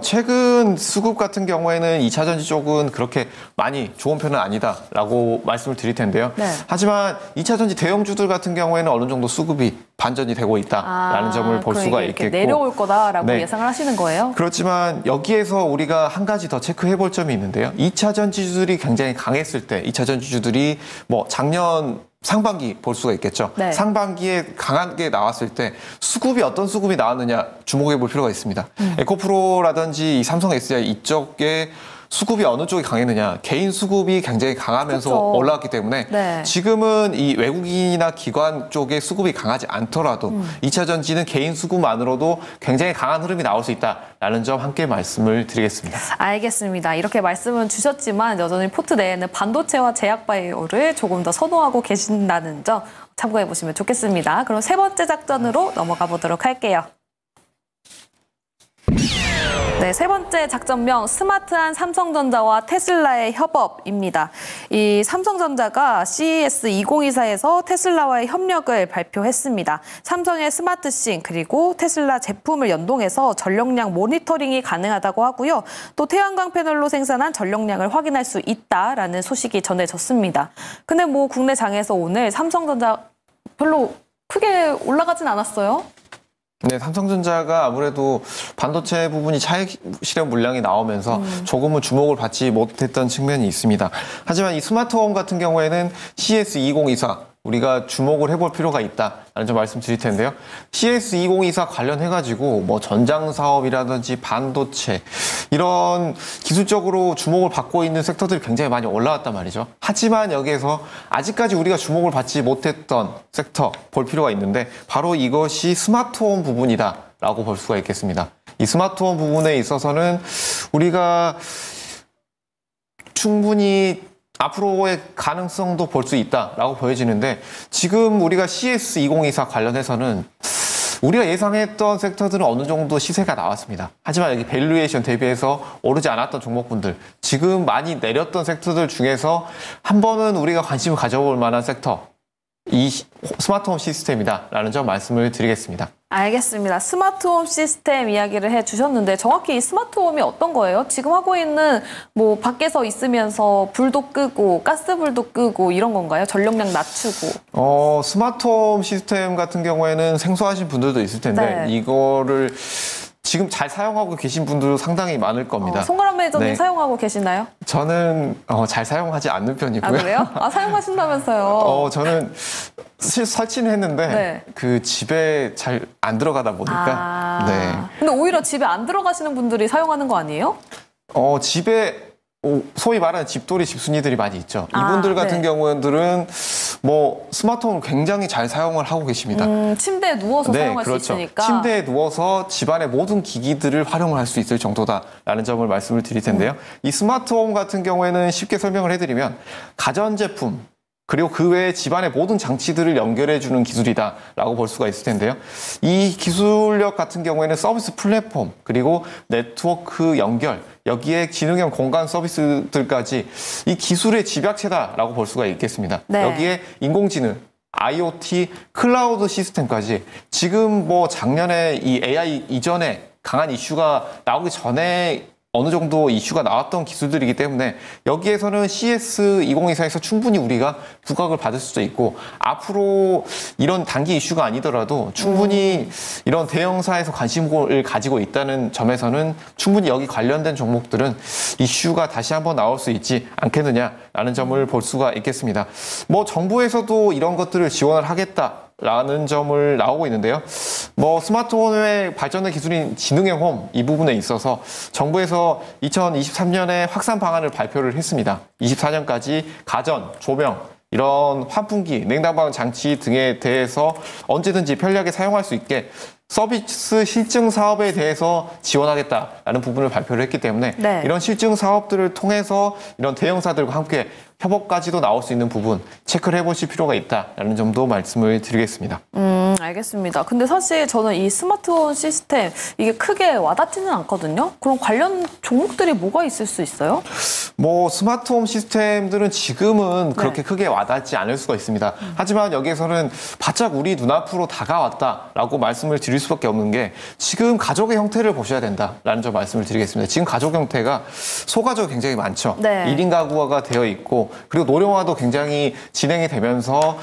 최근 수급 같은 경우에는 2차 전지 쪽은 그렇게 많이 좋은 편은 아니다라고 말씀을 드릴 텐데요. 네. 하지만 2차 전지 대형주들 같은 경우에는 어느 정도 수급이 반전이 되고 있다라는 점을 볼 수가 이렇게 있겠고, 내려올 거다라고 네. 예상을 하시는 거예요? 그렇지만 여기에서 우리가 한 가지 더 체크해 볼 점이 있는데요. 2차 전지주들이 굉장히 강했을 때, 2차 전지주들이 뭐 작년 상반기 볼 수가 있겠죠. 네. 상반기에 강하게 나왔을 때 수급이 어떤 수급이 나왔느냐 주목해 볼 필요가 있습니다. 에코프로라든지 이 삼성 SDI 이쪽에 수급이 어느 쪽이 강했느냐, 개인 수급이 굉장히 강하면서 그쵸. 올라왔기 때문에 네. 지금은 이 외국인이나 기관 쪽의 수급이 강하지 않더라도 2차 전지는 개인 수급만으로도 굉장히 강한 흐름이 나올 수 있다라는 점 함께 말씀을 드리겠습니다. 알겠습니다. 이렇게 말씀은 주셨지만 여전히 포트 내에는 반도체와 제약바이오를 조금 더 선호하고 계신다는 점 참고해 보시면 좋겠습니다. 그럼 세 번째 작전으로 넘어가 보도록 할게요. 네, 세 번째 작전명 스마트한 삼성전자와 테슬라의 협업입니다. 이 삼성전자가 CES 2024에서 테슬라와의 협력을 발표했습니다. 삼성의 스마트싱 그리고 테슬라 제품을 연동해서 전력량 모니터링이 가능하다고 하고요. 또 태양광 패널로 생산한 전력량을 확인할 수 있다라는 소식이 전해졌습니다. 근데 뭐 국내 장에서 오늘 삼성전자 별로 크게 올라가진 않았어요. 네, 삼성전자가 아무래도 반도체 부분이 차익 실현 물량이 나오면서 조금은 주목을 받지 못했던 측면이 있습니다. 하지만 이 스마트홈 같은 경우에는 CES 2024 우리가 주목을 해볼 필요가 있다라는 점 말씀드릴 텐데요. CES 2024 관련해가지고 뭐 전장 사업이라든지 반도체 이런 기술적으로 주목을 받고 있는 섹터들이 굉장히 많이 올라왔단 말이죠. 하지만 여기에서 아직까지 우리가 주목을 받지 못했던 섹터 볼 필요가 있는데 바로 이것이 스마트홈 부분이다라고 볼 수가 있겠습니다. 이 스마트홈 부분에 있어서는 우리가 충분히 앞으로의 가능성도 볼 수 있다라고 보여지는데 지금 우리가 CES 2024 관련해서는 우리가 예상했던 섹터들은 어느 정도 시세가 나왔습니다. 하지만 여기 밸류에이션 대비해서 오르지 않았던 종목분들, 지금 많이 내렸던 섹터들 중에서 한 번은 우리가 관심을 가져볼 만한 섹터, 이 스마트홈 시스템이다라는 점 말씀을 드리겠습니다. 알겠습니다. 스마트홈 시스템 이야기를 해주셨는데 정확히 이 스마트홈이 어떤 거예요? 지금 하고 있는 뭐 밖에서 있으면서 불도 끄고 가스불도 끄고 이런 건가요? 전력량 낮추고. 스마트홈 시스템 같은 경우에는 생소하신 분들도 있을 텐데 네. 이거를 지금 잘 사용하고 계신 분들도 상당히 많을 겁니다. 송가람 매니저님 네. 사용하고 계시나요? 저는 잘 사용하지 않는 편이고요. 아, 그래요? 아, 사용하신다면서요? 저는 설치는 했는데 네. 그 집에 잘 안 들어가다 보니까 네. 근데 오히려 집에 안 들어가시는 분들이 사용하는 거 아니에요? 집에 소위 말하는 집돌이 집순이들이 많이 있죠. 이분들 같은 네. 경우들은 뭐 스마트폰을 굉장히 잘 사용을 하고 계십니다. 침대에 누워서 네, 사용할 그렇죠. 수 있으니까. 침대에 누워서 집안의 모든 기기들을 활용을 할 수 있을 정도다라는 점을 말씀을 드릴 텐데요. 이 스마트홈 같은 경우에는 쉽게 설명을 해드리면 가전제품 그리고 그 외에 집안의 모든 장치들을 연결해주는 기술이다라고 볼 수가 있을 텐데요. 이 기술력 같은 경우에는 서비스 플랫폼 그리고 네트워크 연결 여기에 지능형 공간 서비스들까지 이 기술의 집약체다라고 볼 수가 있겠습니다. 네. 여기에 인공지능 IoT, 클라우드 시스템까지 지금 뭐 작년에 이 AI 이전에 강한 이슈가 나오기 전에 어느 정도 이슈가 나왔던 기술들이기 때문에 여기에서는 CES 2024에서 충분히 우리가 부각을 받을 수도 있고 앞으로 이런 단기 이슈가 아니더라도 충분히 이런 대형사에서 관심을 가지고 있다는 점에서는 충분히 여기 관련된 종목들은 이슈가 다시 한번 나올 수 있지 않겠느냐라는 점을 볼 수가 있겠습니다. 뭐 정부에서도 이런 것들을 지원을 하겠다라는 점을 나오고 있는데요. 뭐 스마트홈의 발전된 기술인 지능형 홈 이 부분에 있어서 정부에서 2023년에 확산 방안을 발표를 했습니다. 24년까지 가전, 조명, 이런 환풍기, 냉난방 장치 등에 대해서 언제든지 편리하게 사용할 수 있게 서비스 실증 사업에 대해서 지원하겠다라는 부분을 발표를 했기 때문에 네. 이런 실증 사업들을 통해서 이런 대형사들과 함께 협업까지도 나올 수 있는 부분 체크를 해보실 필요가 있다라는 점도 말씀을 드리겠습니다. 알겠습니다. 근데 사실 저는 이 스마트홈 시스템 이게 크게 와닿지는 않거든요. 그럼 관련 종목들이 뭐가 있을 수 있어요? 뭐 스마트홈 시스템들은 지금은 그렇게 크게 와닿지 않을 수가 있습니다. 하지만 여기에서는 바짝 우리 눈앞으로 다가왔다라고 말씀을 드릴 수밖에 없는 게 지금 가족의 형태를 보셔야 된다라는 점 말씀을 드리겠습니다. 지금 가족 형태가 소가족이 굉장히 많죠. 네. 1인 가구화가 되어 있고 그리고 노령화도 굉장히 진행이 되면서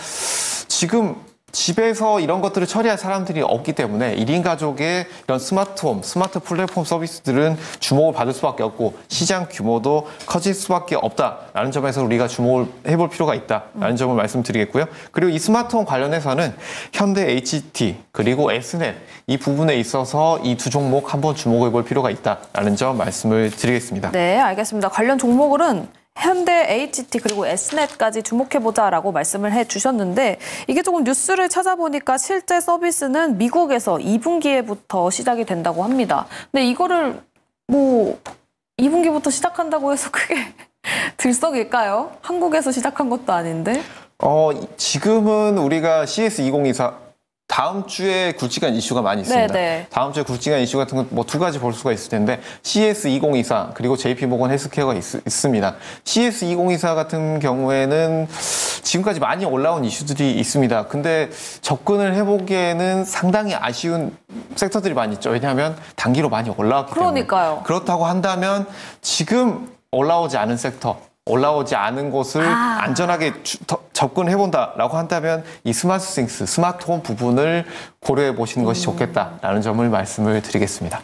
지금 집에서 이런 것들을 처리할 사람들이 없기 때문에 1인 가족의 이런 스마트홈, 스마트 플랫폼 서비스들은 주목을 받을 수밖에 없고 시장 규모도 커질 수밖에 없다라는 점에서 우리가 주목을 해볼 필요가 있다라는 점을 말씀드리겠고요. 그리고 이 스마트홈 관련해서는 현대 HT 그리고 Snet 이 부분에 있어서 이 두 종목 한번 주목해 볼 필요가 있다라는 점 말씀을 드리겠습니다. 네, 알겠습니다. 관련 종목은 현대 HT 그리고 S넷까지 주목해보자라고 말씀을 해주셨는데 이게 조금 뉴스를 찾아보니까 실제 서비스는 미국에서 2분기에부터 시작이 된다고 합니다. 근데 이거를 뭐 2분기부터 시작한다고 해서 크게 들썩일까요? 한국에서 시작한 것도 아닌데. 지금은 우리가 CES 2024 다음 주에 굵직한 이슈가 많이 있습니다. 네네. 다음 주에 굵직한 이슈 같은 건 뭐 두 가지 볼 수가 있을 텐데 CS2024 그리고 JP모건 헬스케어가 있습니다. CS2024 같은 경우에는 지금까지 많이 올라온 이슈들이 있습니다. 근데 접근을 해보기에는 상당히 아쉬운 섹터들이 많이 있죠. 왜냐하면 단기로 많이 올라왔기 그러니까요. 때문에. 그렇다고 한다면 지금 올라오지 않은 섹터, 올라오지 않은 곳을 안전하게 접근해본다라고 한다면 이 스마트싱스, 스마트홈 부분을 고려해 보시는 것이 좋겠다라는 점을 말씀을 드리겠습니다.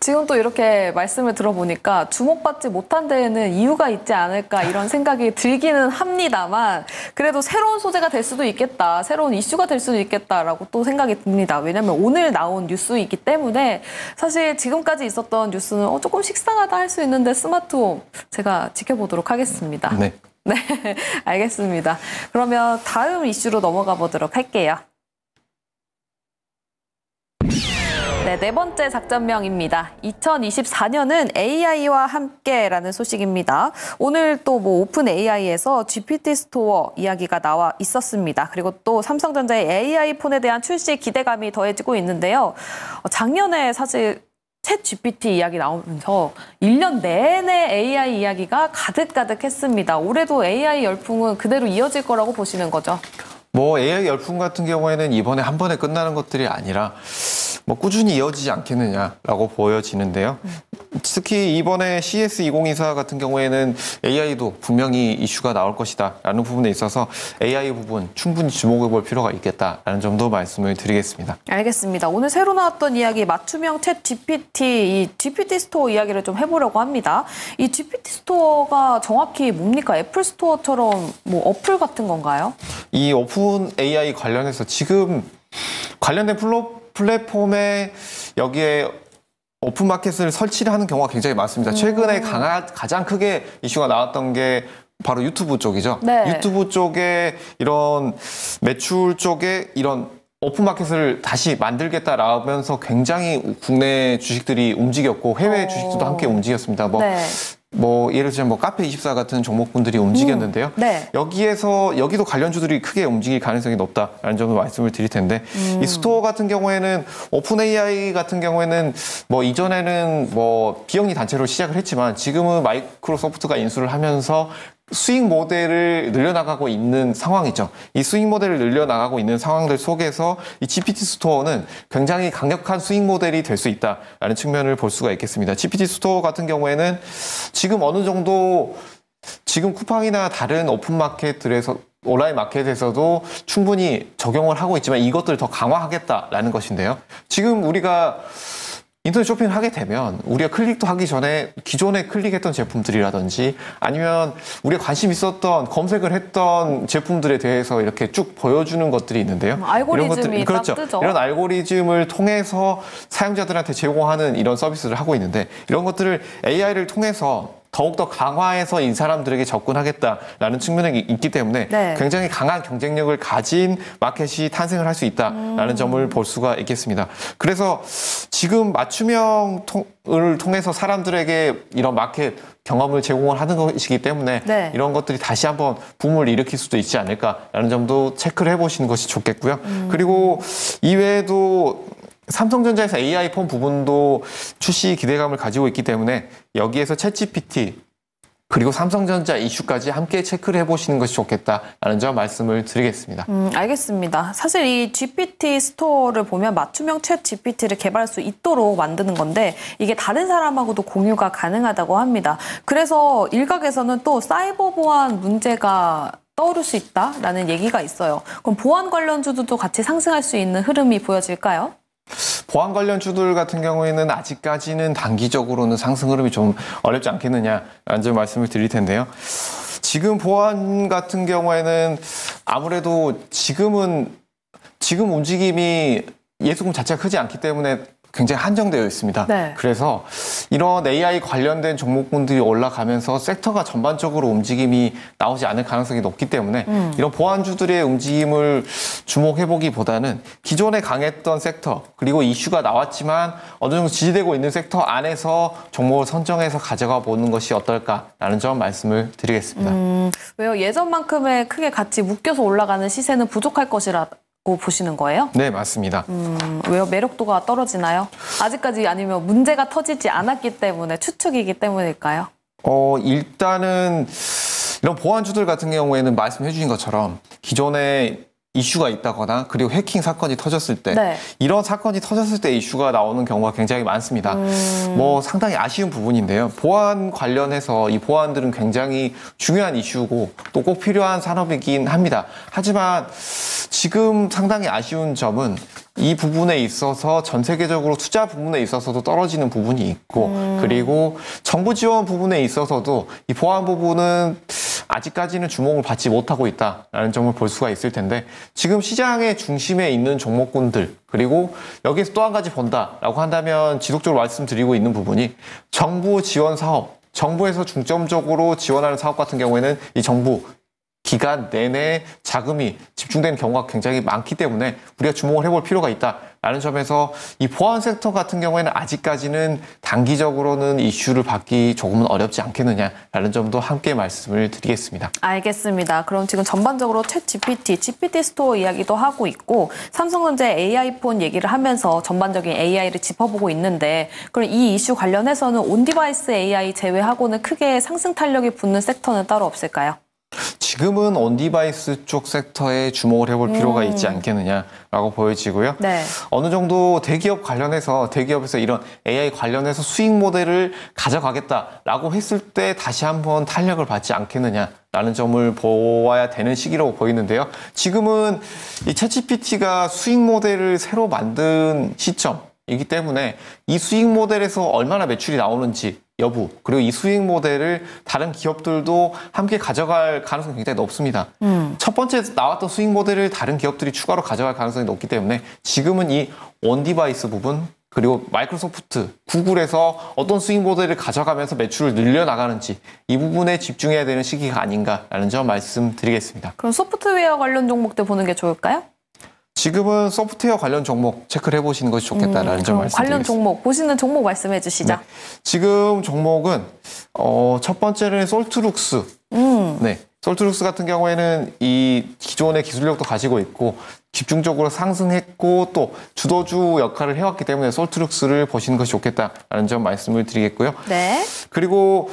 지금 또 이렇게 말씀을 들어보니까 주목받지 못한 데에는 이유가 있지 않을까 이런 생각이 들기는 합니다만 그래도 새로운 소재가 될 수도 있겠다, 새로운 이슈가 될 수도 있겠다라고 또 생각이 듭니다. 왜냐하면 오늘 나온 뉴스이기 때문에 사실 지금까지 있었던 뉴스는 조금 식상하다 할 수 있는데 스마트홈 제가 지켜보도록 하겠습니다. 네. 네, 알겠습니다. 그러면 다음 이슈로 넘어가 보도록 할게요. 네, 네 번째 작전명입니다. 2024년은 AI와 함께라는 소식입니다. 오늘 또 뭐 오픈 AI에서 GPT 스토어 이야기가 나와 있었습니다. 그리고 또 삼성전자의 AI 폰에 대한 출시 기대감이 더해지고 있는데요. 작년에 사실 챗 GPT 이야기 나오면서 1년 내내 AI 이야기가 가득가득했습니다. 올해도 AI 열풍은 그대로 이어질 거라고 보시는 거죠? 뭐 AI 열풍 같은 경우에는 이번에 한 번에 끝나는 것들이 아니라 뭐 꾸준히 이어지지 않겠느냐라고 보여지는데요. 특히 이번에 CS2024 같은 경우에는 AI도 분명히 이슈가 나올 것이다라는 부분에 있어서 AI 부분 충분히 주목해 볼 필요가 있겠다라는 점도 말씀을 드리겠습니다. 알겠습니다. 오늘 새로 나왔던 이야기 맞춤형 챗 GPT, 이 GPT 스토어 이야기를 좀 해보려고 합니다. 이 GPT 스토어가 정확히 뭡니까? 애플 스토어처럼 뭐 어플 같은 건가요? 이 오픈 AI 관련해서 지금 관련된 플랫폼에 여기에 오픈마켓을 설치를 하는 경우가 굉장히 많습니다. 최근에 가장 크게 이슈가 나왔던 게 바로 유튜브 쪽이죠. 네. 유튜브 쪽에 이런 매출 쪽에 이런 오픈마켓을 다시 만들겠다라면서 굉장히 국내 주식들이 움직였고 해외 주식들도 함께 움직였습니다. 뭐 예를 들면 카페24 같은 종목군들이 움직였는데요. 네. 여기도 관련주들이 크게 움직일 가능성이 높다라는 점을 말씀을 드릴 텐데 이 스토어 같은 경우에는 오픈 AI 같은 경우에는 뭐 이전에는 뭐 비영리 단체로 시작을 했지만 지금은 마이크로소프트가 인수를 하면서 수익 모델을 늘려나가고 있는 상황이죠. 이 수익 모델을 늘려나가고 있는 상황들 속에서 이 GPT 스토어는 굉장히 강력한 수익 모델이 될 수 있다라는 측면을 볼 수가 있겠습니다. GPT 스토어 같은 경우에는 지금 어느 정도 지금 쿠팡이나 다른 오픈 마켓들에서 온라인 마켓에서도 충분히 적용을 하고 있지만 이것들을 더 강화하겠다라는 것인데요. 지금 우리가 인터넷 쇼핑을 하게 되면 우리가 클릭도 하기 전에 기존에 클릭했던 제품들이라든지 아니면 우리가 관심 있었던 검색을 했던 제품들에 대해서 이렇게 쭉 보여주는 것들이 있는데요. 알고리즘이 그렇죠. 딱 뜨죠. 이런 알고리즘을 통해서 사용자들한테 제공하는 이런 서비스를 하고 있는데 이런 것들을 AI를 통해서 더욱더 강화해서 이 사람들에게 접근하겠다라는 측면이 있기 때문에 네. 굉장히 강한 경쟁력을 가진 마켓이 탄생을 할 수 있다라는 점을 볼 수가 있겠습니다. 그래서 지금 맞춤형을 통해서 사람들에게 이런 마켓 경험을 제공을 하는 것이기 때문에 네. 이런 것들이 다시 한번 붐을 일으킬 수도 있지 않을까라는 점도 체크를 해보시는 것이 좋겠고요. 그리고 이외에도 삼성전자에서 AI 폰 부분도 출시 기대감을 가지고 있기 때문에 여기에서 챗GPT 그리고 삼성전자 이슈까지 함께 체크를 해보시는 것이 좋겠다라는 점 말씀을 드리겠습니다. 알겠습니다. 사실 이 GPT 스토어를 보면 맞춤형 챗 GPT를 개발할 수 있도록 만드는 건데 이게 다른 사람하고도 공유가 가능하다고 합니다. 그래서 일각에서는 또 사이버 보안 문제가 떠오를 수 있다라는 얘기가 있어요. 그럼 보안 관련주들도 같이 상승할 수 있는 흐름이 보여질까요? 보안 관련주들 같은 경우에는 아직까지는 단기적으로는 상승 흐름이 좀 어렵지 않겠느냐라는 점 말씀을 드릴 텐데요. 지금 보안 같은 경우에는 아무래도 지금 움직임이 예수금 자체가 크지 않기 때문에 굉장히 한정되어 있습니다. 네. 그래서 이런 AI 관련된 종목군들이 올라가면서 섹터가 전반적으로 움직임이 나오지 않을 가능성이 높기 때문에 이런 보안주들의 움직임을 주목해보기보다는 기존에 강했던 섹터 그리고 이슈가 나왔지만 어느 정도 지지되고 있는 sek터 안에서 종목을 선정해서 가져가 보는 것이 어떨까라는 점 말씀을 드리겠습니다. 왜요? 예전만큼의 크게 같이 묶여서 올라가는 시세는 부족할 것이라 보시는 거예요? 네, 맞습니다. 왜요? 매력도가 떨어지나요? 아직까지 아니면 문제가 터지지 않았기 때문에 추측이기 때문일까요? 일단은 이런 보안주들 같은 경우에는 말씀해 주신 것처럼 기존에 이슈가 있다거나 그리고 해킹 사건이 터졌을 때 네. 이런 사건이 터졌을 때 이슈가 나오는 경우가 굉장히 많습니다. 뭐 상당히 아쉬운 부분인데요. 보안 관련해서 이 보안들은 굉장히 중요한 이슈고 또 꼭 필요한 산업이긴 합니다. 하지만 지금 상당히 아쉬운 점은 이 부분에 있어서 전 세계적으로 투자 부분에 있어서도 떨어지는 부분이 있고 그리고 정부 지원 부분에 있어서도 이 보안 부분은 아직까지는 주목을 받지 못하고 있다라는 점을 볼 수가 있을 텐데 지금 시장의 중심에 있는 종목군들 그리고 여기에서 또 한 가지 본다라고 한다면 지속적으로 말씀드리고 있는 부분이 정부 지원 사업, 정부에서 중점적으로 지원하는 사업 같은 경우에는 이 정부 기간 내내 자금이 집중되는 경우가 굉장히 많기 때문에 우리가 주목을 해볼 필요가 있다라는 점에서 이 보안 섹터 같은 경우에는 아직까지는 단기적으로는 이슈를 받기 조금은 어렵지 않겠느냐라는 점도 함께 말씀을 드리겠습니다. 알겠습니다. 그럼 지금 전반적으로 챗 GPT 스토어 이야기도 하고 있고 삼성전자 AI폰 얘기를 하면서 전반적인 AI를 짚어보고 있는데 그럼 이 이슈 관련해서는 온디바이스 AI 제외하고는 크게 상승 탄력이 붙는 섹터는 따로 없을까요? 지금은 온디바이스 쪽 섹터에 주목을 해볼 필요가 있지 않겠느냐라고 보여지고요. 네. 어느 정도 대기업 관련해서 대기업에서 이런 AI 관련해서 수익 모델을 가져가겠다라고 했을 때 다시 한번 탄력을 받지 않겠느냐라는 점을 보아야 되는 시기라고 보이는데요. 지금은 이 챗GPT가 수익 모델을 새로 만든 시점이기 때문에 이 수익 모델에서 얼마나 매출이 나오는지 여부 그리고 이 수익 모델을 다른 기업들도 함께 가져갈 가능성이 굉장히 높습니다. 첫 번째 나왔던 수익 모델을 다른 기업들이 추가로 가져갈 가능성이 높기 때문에 지금은 이 온디바이스 부분 그리고 마이크로소프트, 구글에서 어떤 수익 모델을 가져가면서 매출을 늘려나가는지 이 부분에 집중해야 되는 시기가 아닌가라는 점 말씀드리겠습니다. 그럼 소프트웨어 관련 종목들 보는 게 좋을까요? 지금은 소프트웨어 관련 종목 체크를 해보시는 것이 좋겠다라는 점 말씀드리겠습니다. 관련 종목, 보시는 종목 말씀해 주시죠. 네. 지금 종목은 첫 번째는 솔트룩스. 네. 솔트룩스 같은 경우에는 이 기존의 기술력도 가지고 있고 집중적으로 상승했고 또 주도주 역할을 해왔기 때문에 솔트룩스를 보시는 것이 좋겠다라는 점 말씀을 드리겠고요. 네. 그리고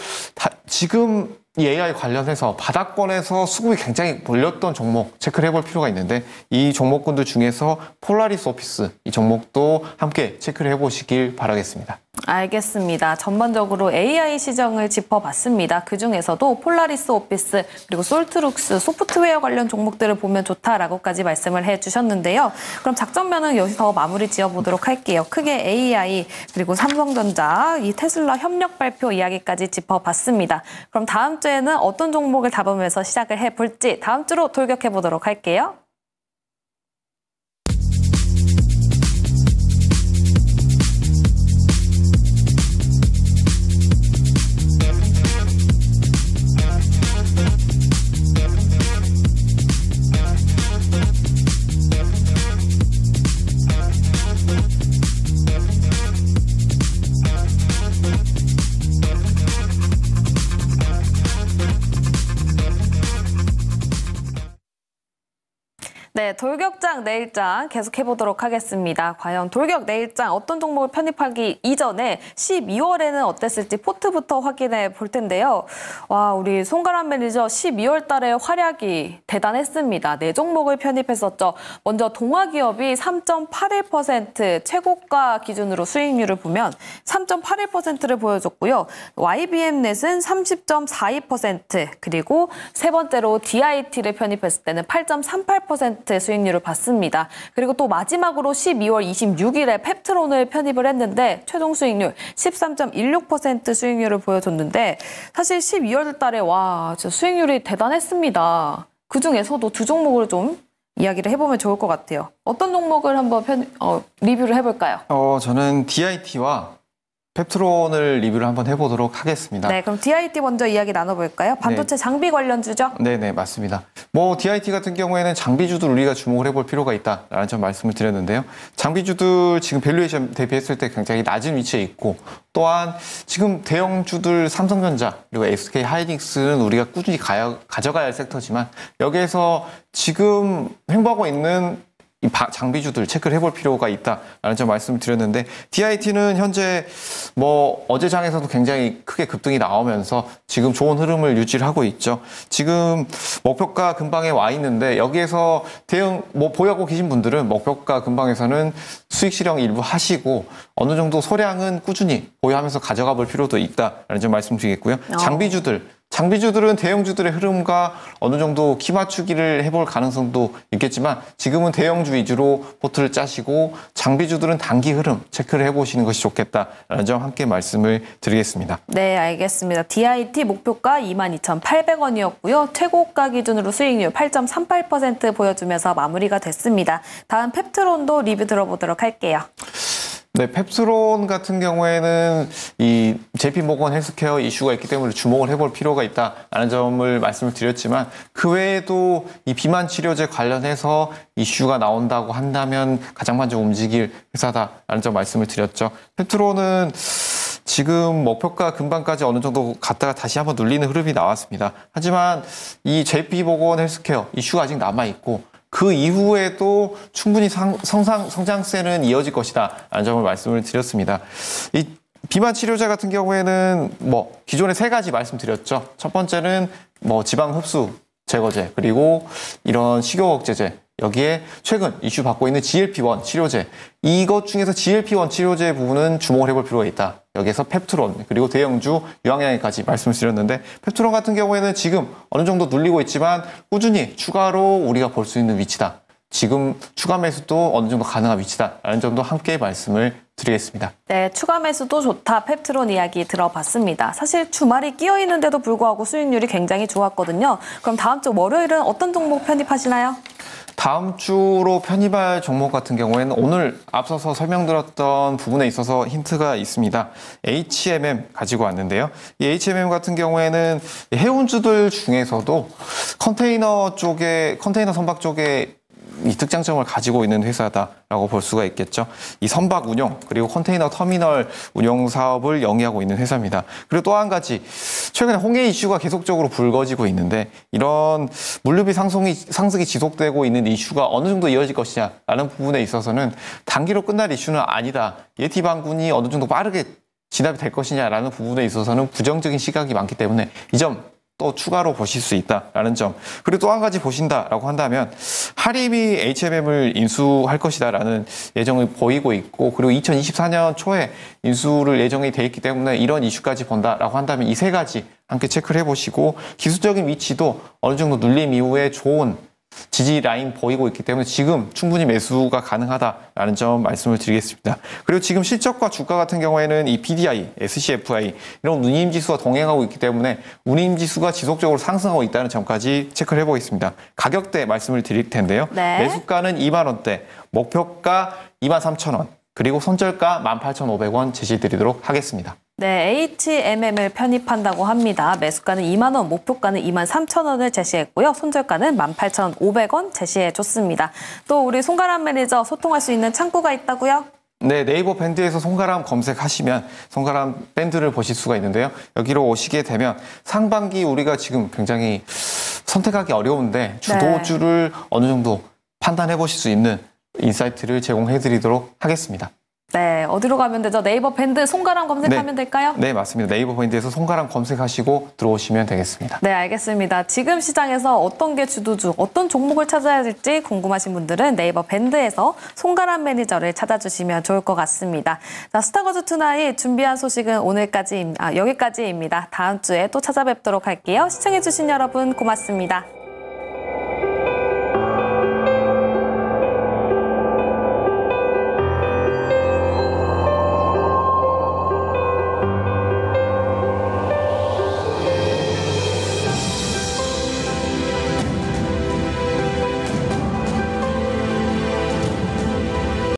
지금 이 AI 관련해서 바닥권에서 수급이 굉장히 몰렸던 종목 체크를 해볼 필요가 있는데 이 종목군들 중에서 폴라리스 오피스 이 종목도 함께 체크를 해보시길 바라겠습니다. 알겠습니다. 전반적으로 AI 시장을 짚어봤습니다. 그중에서도 폴라리스 오피스 그리고 솔트룩스 소프트웨어 관련 종목들을 보면 좋다라고까지 말씀을 해주셨는데요. 그럼 작전면은 여기서 마무리 지어보도록 할게요. 크게 AI 그리고 삼성전자, 이 테슬라 협력 발표 이야기까지 짚어봤습니다. 그럼 다음 주에는 어떤 종목을 다루면서 시작을 해볼지 다음 주로 돌격해보도록 할게요. 네, 돌격장 내일장 계속해보도록 하겠습니다. 과연 돌격 내일장 어떤 종목을 편입하기 이전에 12월에는 어땠을지 포트부터 확인해 볼 텐데요. 와, 우리 송가람 매니저 12월 달에 활약이 대단했습니다. 네 종목을 편입했었죠. 먼저 동아기업이 3.81% 최고가 기준으로 수익률을 보면 3.81%를 보여줬고요. YBM넷은 30.42% 그리고 세 번째로 DIT를 편입했을 때는 8.38% 수익률을 봤습니다. 그리고 또 마지막으로 12월 26일에 펩트론을 편입을 했는데 최종 수익률 13.16% 수익률을 보여줬는데 사실 12월 달에 와, 진짜 수익률이 대단했습니다. 그중에서도 두 종목을 좀 이야기를 해보면 좋을 것 같아요. 어떤 종목을 한번 리뷰를 해볼까요? 저는 DIT와 펩트론을 리뷰를 한번 해보도록 하겠습니다. 네, 그럼 DIT 먼저 이야기 나눠볼까요? 반도체 장비 관련주죠? 네네, 맞습니다. DIT 같은 경우에는 장비주들 우리가 주목을 해볼 필요가 있다라는 점 말씀을 드렸는데요. 장비주들 지금 밸류에이션 대비했을 때 굉장히 낮은 위치에 있고 또한 지금 대형주들 삼성전자 그리고 SK 하이닉스는 우리가 꾸준히 가져가야 할 섹터지만 여기에서 지금 횡보하고 있는 이 장비주들 체크를 해볼 필요가 있다라는 점 말씀을 드렸는데 DIT는 현재 뭐 어제 장에서도 굉장히 크게 급등이 나오면서 지금 좋은 흐름을 유지를 하고 있죠. 지금 목표가 근방에 와 있는데 여기에서 대응 뭐 보유하고 계신 분들은 목표가 근방에서는 수익 실현 일부 하시고 어느 정도 소량은 꾸준히 보유하면서 가져가 볼 필요도 있다라는 점 말씀드리겠고요. 장비주들은 대형주들의 흐름과 어느 정도 키 맞추기를 해볼 가능성도 있겠지만 지금은 대형주 위주로 포트를 짜시고 장비주들은 단기 흐름 체크를 해보시는 것이 좋겠다라는 점 함께 말씀을 드리겠습니다. 네, 알겠습니다. DIT 목표가 22,800원이었고요. 최고가 기준으로 수익률 8.38% 보여주면서 마무리가 됐습니다. 다음 펩트론도 리뷰 들어보도록 할게요. 네, 펩스론 같은 경우에는 이 JP모건 헬스케어 이슈가 있기 때문에 주목을 해볼 필요가 있다라는 점을 말씀을 드렸지만 그 외에도 이 비만 치료제 관련해서 이슈가 나온다고 한다면 가장 먼저 움직일 회사다라는 점 말씀을 드렸죠. 펩스론은 지금 목표가 근방까지 어느 정도 갔다가 다시 한번 눌리는 흐름이 나왔습니다. 하지만 이 JP모건 헬스케어 이슈가 아직 남아있고 그 이후에도 충분히 성장세는 이어질 것이다 라는 점을 말씀을 드렸습니다. 이 비만 치료제 같은 경우에는 뭐 기존에 3가지 말씀드렸죠. 첫 번째는 뭐 지방 흡수 제거제 그리고 이런 식욕 억제제 여기에 최근 이슈 받고 있는 GLP-1 치료제 이것 중에서 GLP-1 치료제 부분은 주목을 해볼 필요가 있다. 여기에서 펩트론 그리고 대형주 유황양에까지 말씀을 드렸는데 펩트론 같은 경우에는 지금 어느 정도 눌리고 있지만 꾸준히 추가로 우리가 볼 수 있는 위치다. 지금 추가 매수도 어느 정도 가능한 위치다라는 점도 함께 말씀을 드리겠습니다. 네, 추가 매수도 좋다. 펩트론 이야기 들어봤습니다. 사실 주말이 끼어 있는데도 불구하고 수익률이 굉장히 좋았거든요. 그럼 다음 주 월요일은 어떤 종목 편입하시나요? 다음 주로 편입할 종목 같은 경우에는 오늘 앞서서 설명드렸던 부분에 있어서 힌트가 있습니다. HMM 가지고 왔는데요. 이 HMM 같은 경우에는 해운주들 중에서도 컨테이너 선박 쪽에 이 특장점을 가지고 있는 회사다라고 볼 수가 있겠죠. 이 선박 운영 그리고 컨테이너 터미널 운영 사업을 영위하고 있는 회사입니다. 그리고 또 한 가지 최근에 홍해 이슈가 계속적으로 불거지고 있는데 이런 물류비 상승이 지속되고 있는 이슈가 어느 정도 이어질 것이냐라는 부분에 있어서는 단기로 끝날 이슈는 아니다. 예티 반군이 어느 정도 빠르게 진압이 될 것이냐라는 부분에 있어서는 부정적인 시각이 많기 때문에 이 점 또 추가로 보실 수 있다라는 점. 그리고 또 한 가지 보신다라고 한다면 하림이 HMM을 인수할 것이다라는 예정을 보이고 있고 그리고 2024년 초에 인수를 예정이 돼 있기 때문에 이런 이슈까지 본다라고 한다면 이 3가지 함께 체크를 해보시고 기술적인 위치도 어느 정도 눌림 이후에 좋은 지지 라인 보이고 있기 때문에 지금 충분히 매수가 가능하다라는 점 말씀을 드리겠습니다. 그리고 지금 실적과 주가 같은 경우에는 이 PDI, SCFI 이런 운임지수가 동행하고 있기 때문에 운임지수가 지속적으로 상승하고 있다는 점까지 체크를 해보겠습니다. 가격대 말씀을 드릴 텐데요. 네. 매수가는 2만 원대, 목표가 23,000원, 그리고 손절가 18,500원 제시드리도록 하겠습니다. 네, HMM을 편입한다고 합니다. 매수가는 2만 원, 목표가는 23,000원을 제시했고요. 손절가는 18,500원 제시해줬습니다. 또 우리 송가람 매니저 소통할 수 있는 창구가 있다고요? 네, 네이버 밴드에서 송가람 검색하시면 송가람 밴드를 보실 수가 있는데요. 여기로 오시게 되면 상반기 우리가 지금 굉장히 선택하기 어려운데 주도주를 어느 정도 판단해 보실 수 있는 인사이트를 제공해 드리도록 하겠습니다. 네, 어디로 가면 되죠? 네이버 밴드 송가람 검색하면 될까요? 네, 맞습니다. 네이버 밴드에서 송가람 검색하시고 들어오시면 되겠습니다. 네, 알겠습니다. 지금 시장에서 어떤 게 주도주, 어떤 종목을 찾아야 될지 궁금하신 분들은 네이버 밴드에서 송가람 매니저를 찾아주시면 좋을 것 같습니다. 자, 스타거즈 투나잇 준비한 소식은 여기까지입니다. 다음 주에 또 찾아뵙도록 할게요. 시청해주신 여러분 고맙습니다.